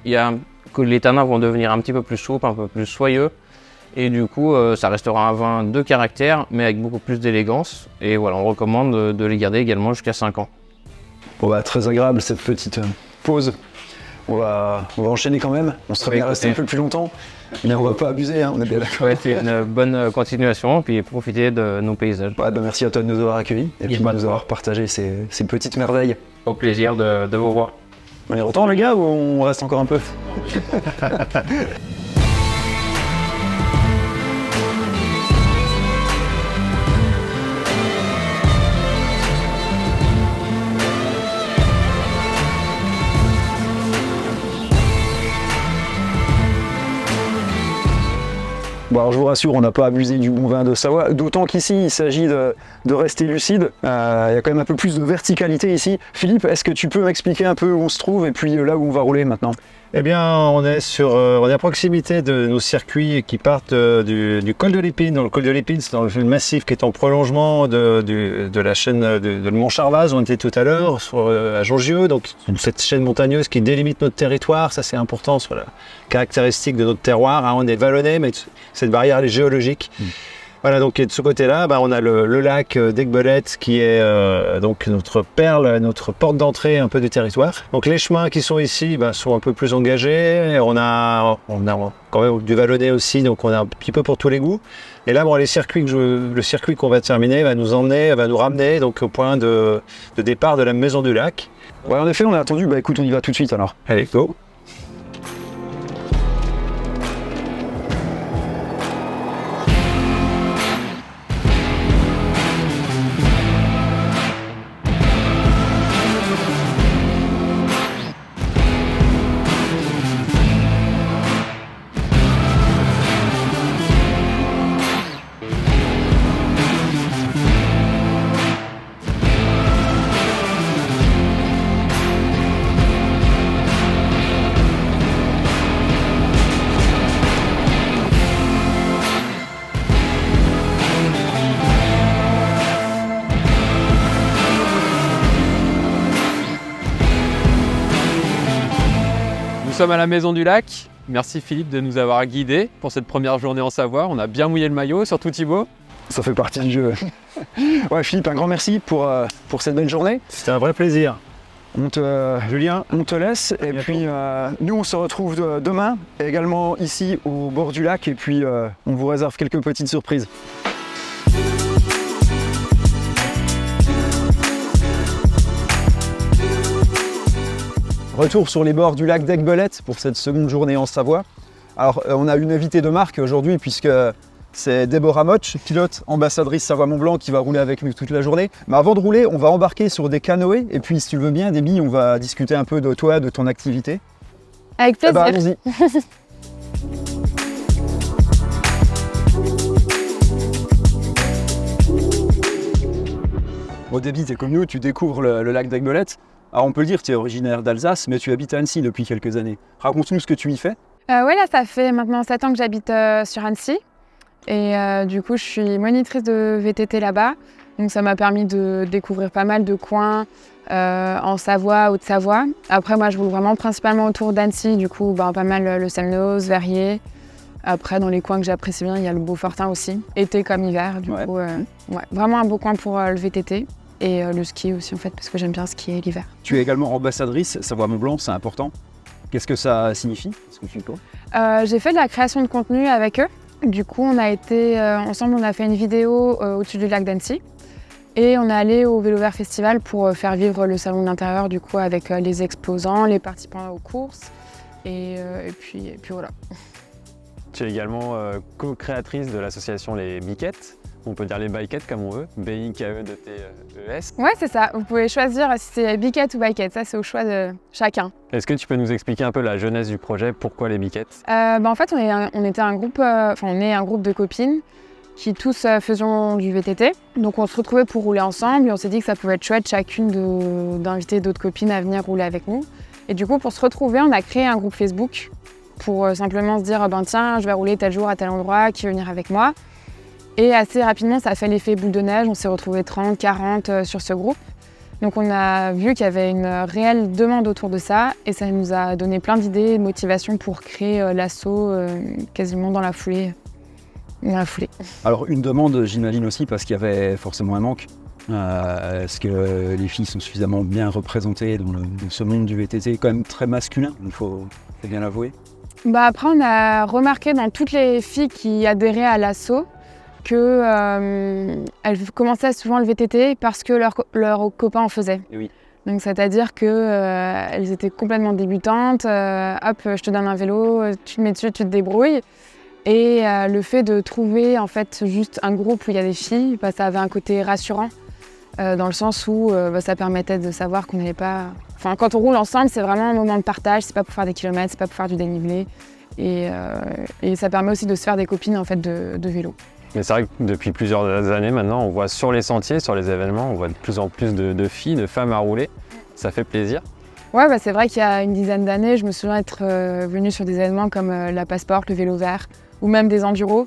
que les tanins vont devenir un petit peu plus souples, un peu plus soyeux. Et du coup, ça restera un vin de caractère, mais avec beaucoup plus d'élégance. Et voilà, on recommande de les garder également jusqu'à 5 ans. Bon bah, très agréable cette petite pause. On va enchaîner quand même. On serait bien resté un peu plus longtemps, mais on va pas abuser, hein, on est bien d'accord. Ouais, c'est une bonne continuation, puis profiter de nos paysages. Ouais, bah, merci à toi de nous avoir accueillis et puis de nous avoir partagé ces petites merveilles. Au plaisir de vous voir. On est retourne les gars ou on reste encore un peu? Bon, alors je vous rassure, on n'a pas abusé du bon vin de Savoie, d'autant qu'ici il s'agit de rester lucide. Il y a quand même un peu plus de verticalité ici. Philippe, est-ce que tu peux m'expliquer un peu où on se trouve et puis là où on va rouler maintenant? Eh bien, on est à proximité de nos circuits qui partent du col de l'Épine. Dans le col de l'Épine, c'est dans le massif qui est en prolongement de la chaîne de Mont Charvaz, où on était tout à l'heure, à Jongieux. Donc, cette chaîne montagneuse qui délimite notre territoire, ça c'est important sur la caractéristique de notre terroir. Hein. On est vallonné, mais cette barrière elle est géologique. Voilà, donc et de ce côté-là, on a le lac d'Aiguebelette qui est donc notre perle, notre porte d'entrée un peu du territoire. Donc les chemins qui sont ici sont un peu plus engagés. On a quand même du vallonné aussi, donc on a un petit peu pour tous les goûts. Et là, le circuit qu'on va terminer va nous ramener donc au point de départ de la maison du lac. Ouais, en effet, on a attendu. Écoute, on y va tout de suite alors. Allez, go! Nous sommes à la Maison du Lac. Merci Philippe de nous avoir guidés pour cette première journée en Savoie. On a bien mouillé le maillot, surtout Thibaut. Ça fait partie du jeu. Ouais, Philippe, un grand merci pour cette belle journée. C'était un vrai plaisir. Julien, on te laisse. Et puis nous, on se retrouve demain, également ici au bord du lac. Et puis on vous réserve quelques petites surprises. Retour sur les bords du lac d'Aiguebelette pour cette seconde journée en Savoie. Alors on a une invitée de marque aujourd'hui puisque c'est Déborah Motch, pilote ambassadrice Savoie-Mont-Blanc qui va rouler avec nous toute la journée. Mais avant de rouler, on va embarquer sur des canoës et puis si tu le veux bien, Déby, on va discuter un peu de toi, de ton activité. Avec plaisir. Allons-y. Bon Déby, t'es comme nous, tu découvres le lac d'Aiguebelette. Alors on peut le dire, tu es originaire d'Alsace, mais tu habites à Annecy depuis quelques années. Raconte-nous ce que tu y fais. Oui, là, ça fait maintenant 7 ans que j'habite sur Annecy. Et du coup, je suis monitrice de VTT là-bas. Donc ça m'a permis de découvrir pas mal de coins en Savoie, Haute-Savoie. Après, moi, je roule vraiment principalement autour d'Annecy. Du coup, pas mal le Semnoz, Verrier. Après, dans les coins que j'apprécie bien, il y a le Beaufortin aussi. Été comme hiver, du coup. Vraiment un beau coin pour le VTT. Et le ski aussi en fait, parce que j'aime bien skier l'hiver. Tu es également ambassadrice Savoie-Mont-Blanc, c'est important. Qu'est-ce que ça signifie? J'ai fait de la création de contenu avec eux. Du coup, on a été ensemble, on a fait une vidéo au-dessus du lac d'Annecy. Et on est allé au Vélo Vert Festival pour faire vivre le salon de l'intérieur, du coup, avec les exposants, les participants aux courses. Et puis voilà. Tu es également co-créatrice de l'association Les Biquettes. On peut dire les bikettes comme on veut, B-I-K-E-T-E-S. Ouais, c'est ça. Vous pouvez choisir si c'est biquette ou bikette. Ça, c'est au choix de chacun. Est-ce que tu peux nous expliquer un peu la genèse du projet? Pourquoi les biquettes? En fait, on est un groupe de copines qui tous faisions du VTT. Donc, on se retrouvait pour rouler ensemble et on s'est dit que ça pouvait être chouette chacune d'inviter d'autres copines à venir rouler avec nous. Et du coup, pour se retrouver, on a créé un groupe Facebook pour simplement se dire tiens, je vais rouler tel jour à tel endroit, qui veut venir avec moi? Et assez rapidement, ça a fait l'effet boule de neige. On s'est retrouvés 30, 40 sur ce groupe. Donc on a vu qu'il y avait une réelle demande autour de ça et ça nous a donné plein d'idées, de motivation pour créer l'assaut quasiment dans la foulée. Alors une demande, j'imagine aussi, parce qu'il y avait forcément un manque. Est-ce que les filles sont suffisamment bien représentées dans ce monde du VTT quand même très masculin, il faut bien l'avouer. Après, on a remarqué dans toutes les filles qui adhéraient à l'assaut qu'elles commençaient souvent le VTT parce que leurs copains en faisaient. Et oui. Donc c'est-à-dire qu'elles étaient complètement débutantes, hop, je te donne un vélo, tu te mets dessus, tu te débrouilles. Et le fait de trouver en fait juste un groupe où il y a des filles, ça avait un côté rassurant dans le sens où ça permettait de savoir qu'on n'allait pas... Enfin, quand on roule ensemble, c'est vraiment un moment de partage, c'est pas pour faire des kilomètres, c'est pas pour faire du dénivelé. Et ça permet aussi de se faire des copines en fait de vélo. Mais c'est vrai que depuis plusieurs années maintenant, on voit sur les sentiers, sur les événements, on voit de plus en plus de filles, de femmes à rouler. Ça fait plaisir. Ouais, c'est vrai qu'il y a une dizaine d'années, je me souviens être venue sur des événements comme la Passport, le Vélo Vert, ou même des enduros,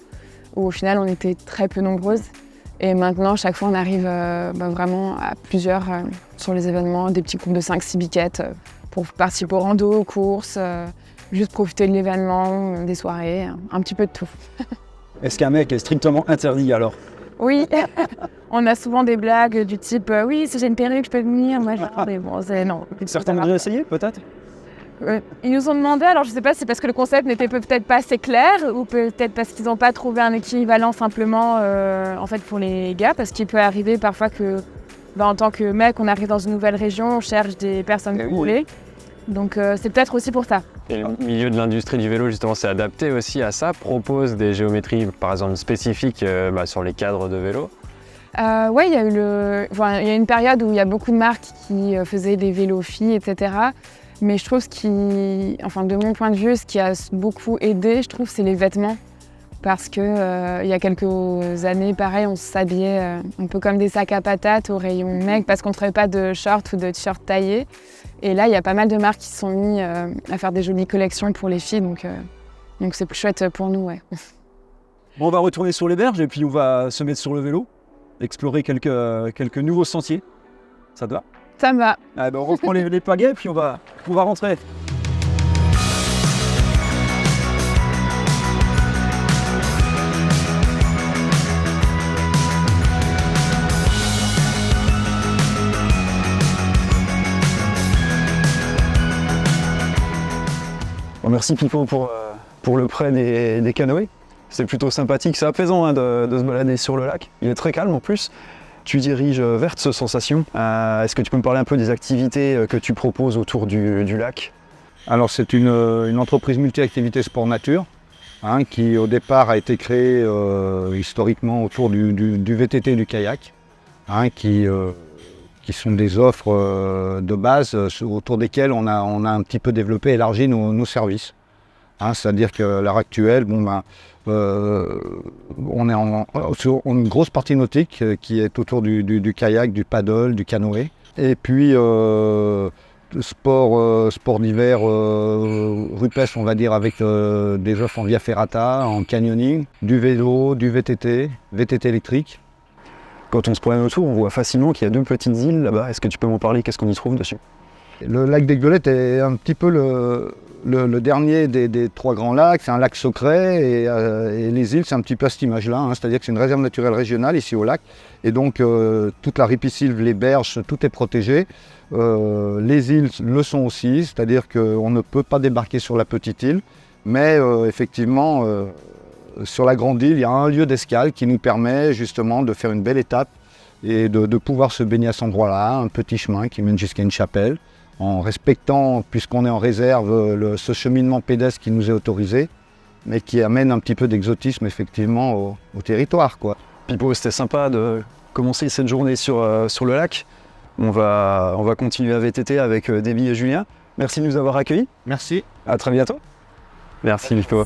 où au final on était très peu nombreuses. Et maintenant, chaque fois, on arrive vraiment à plusieurs sur les événements, des petits groupes de 5-6 biquettes pour participer aux rando, aux courses, juste profiter de l'événement, des soirées, un petit peu de tout. Est-ce qu'un mec est strictement interdit alors? Oui, on a souvent des blagues du type oui, si j'ai une perruque, je peux venir. Moi, mais bon, c'est non. Certains ont déjà essayé, peut-être? Ils nous ont demandé, alors je sais pas si c'est parce que le concept n'était peut-être pas assez clair ou peut-être parce qu'ils n'ont pas trouvé un équivalent simplement en fait pour les gars, parce qu'il peut arriver parfois que en tant que mec, on arrive dans une nouvelle région, on cherche des personnes coulées. Donc c'est peut-être aussi pour ça. Et le milieu de l'industrie du vélo justement s'est adapté aussi à ça, propose des géométries par exemple spécifiques sur les cadres de vélo. Oui, il y a une période où il y a beaucoup de marques qui faisaient des vélos filles, etc. Mais je trouve de mon point de vue, ce qui a beaucoup aidé, je trouve, c'est les vêtements. Parce que il y a quelques années, pareil, on s'habillait un peu comme des sacs à patates au rayon mec parce qu'on ne trouvait pas de shorts ou de t-shirts taillés. Et là, il y a pas mal de marques qui se sont mis à faire des jolies collections pour les filles, donc c'est plus chouette pour nous, ouais. Bon, on va retourner sur les berges et puis on va se mettre sur le vélo, explorer quelques nouveaux sentiers. Ça te va? Ça me va. Ah ben on reprend les pagaies et puis on va rentrer. Bon, merci Pipo pour le prêt des canoës. C'est plutôt sympathique, c'est apaisant hein, de se balader sur le lac. Il est très calme en plus. Tu diriges Verts Sensation. Est-ce que tu peux me parler un peu des activités que tu proposes autour du lac? Alors c'est une entreprise multi-activité sport nature hein, qui au départ a été créée historiquement autour du VTT et du kayak, hein, qui sont des offres de base autour desquelles on a un petit peu développé et élargi nos services. Hein, c'est-à-dire qu'à l'heure actuelle, on est sur une grosse partie nautique qui est autour du kayak, du paddle, du canoë. Et puis sport d'hiver rupestre, on va dire, avec des offres en via ferrata, en canyoning, du vélo, du VTT électrique. Quand on se promène autour, on voit facilement qu'il y a 2 petites îles là-bas. Est-ce que tu peux m'en parler? Qu'est-ce qu'on y trouve dessus? Le lac d'Aiguebelette est un petit peu le dernier des 3 grands lacs. C'est un lac secret et les îles, c'est un petit peu à cette image-là. Hein. C'est-à-dire que c'est une réserve naturelle régionale ici au lac. Et donc toute la ripisylve, les berges, tout est protégé. Les îles le sont aussi, c'est-à-dire qu'on ne peut pas débarquer sur la petite île. Mais effectivement, sur la grande île, il y a un lieu d'escale qui nous permet justement de faire une belle étape et de pouvoir se baigner à cet endroit-là, un petit chemin qui mène jusqu'à une chapelle, en respectant, puisqu'on est en réserve, ce cheminement pédestre qui nous est autorisé, mais qui amène un petit peu d'exotisme effectivement au territoire, quoi. Pipo, c'était sympa de commencer cette journée sur le lac. On va continuer à VTT avec Déby et Julien. Merci de nous avoir accueillis. Merci. À très bientôt. Merci Pipo.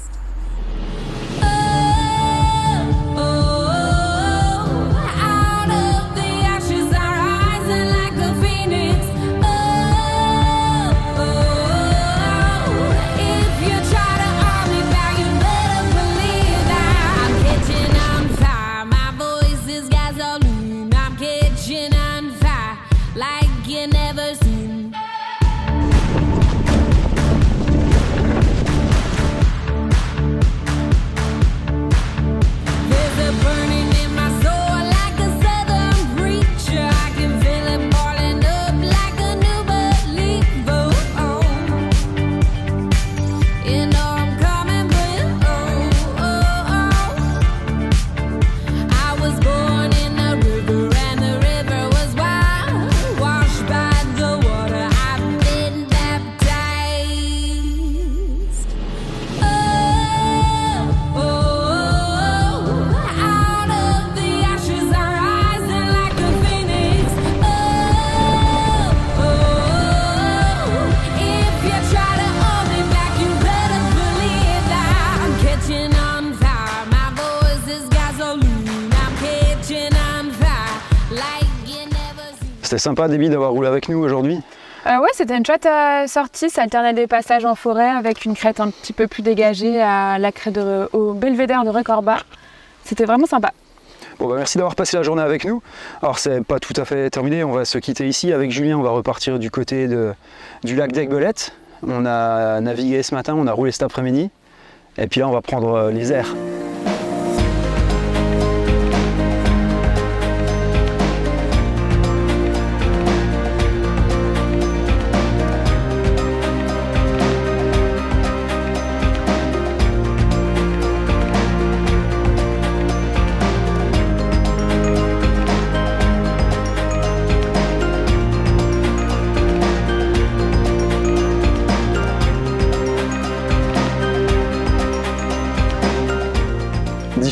C'était sympa, Déby, d'avoir roulé avec nous aujourd'hui. Ouais, c'était une chouette sortie, ça alternait des passages en forêt avec une crête un petit peu plus dégagée à la crête au belvédère de Recorba. C'était vraiment sympa. Bon, merci d'avoir passé la journée avec nous. Alors c'est pas tout à fait terminé, on va se quitter ici. Avec Julien, on va repartir du côté du lac d'Aiguebelette. On a navigué ce matin, on a roulé cet après-midi. Et puis là, on va prendre les airs.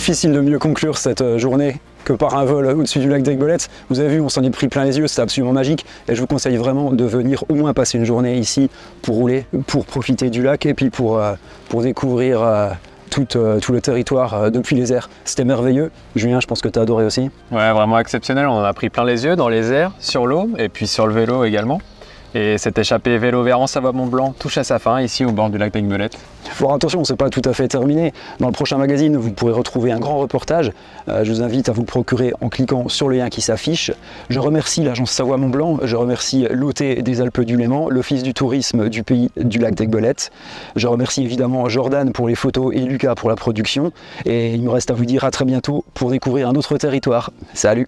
difficile de mieux conclure cette journée que par un vol au-dessus du lac d'Aiguebelette. Vous avez vu, on s'en est pris plein les yeux, c'était absolument magique. Et je vous conseille vraiment de venir au moins passer une journée ici pour rouler, pour profiter du lac et puis pour découvrir tout le territoire depuis les airs. C'était merveilleux. Julien, je pense que tu as adoré aussi. Ouais, vraiment exceptionnel. On en a pris plein les yeux dans les airs, sur l'eau et puis sur le vélo également. Et cette échappée vélo vert en Savoie-Mont-Blanc touche à sa fin ici au bord du lac d'Aiguebelette. Faut faire attention, c'est pas tout à fait terminé. Dans le prochain magazine, vous pourrez retrouver un grand reportage. Je vous invite à vous le procurer en cliquant sur le lien qui s'affiche. Je remercie l'agence Savoie-Mont-Blanc, je remercie l'OT des Alpes du Léman, l'Office du tourisme du pays du lac d'Aiguebelette. Je remercie évidemment Jordan pour les photos et Lucas pour la production. Et il me reste à vous dire à très bientôt pour découvrir un autre territoire. Salut!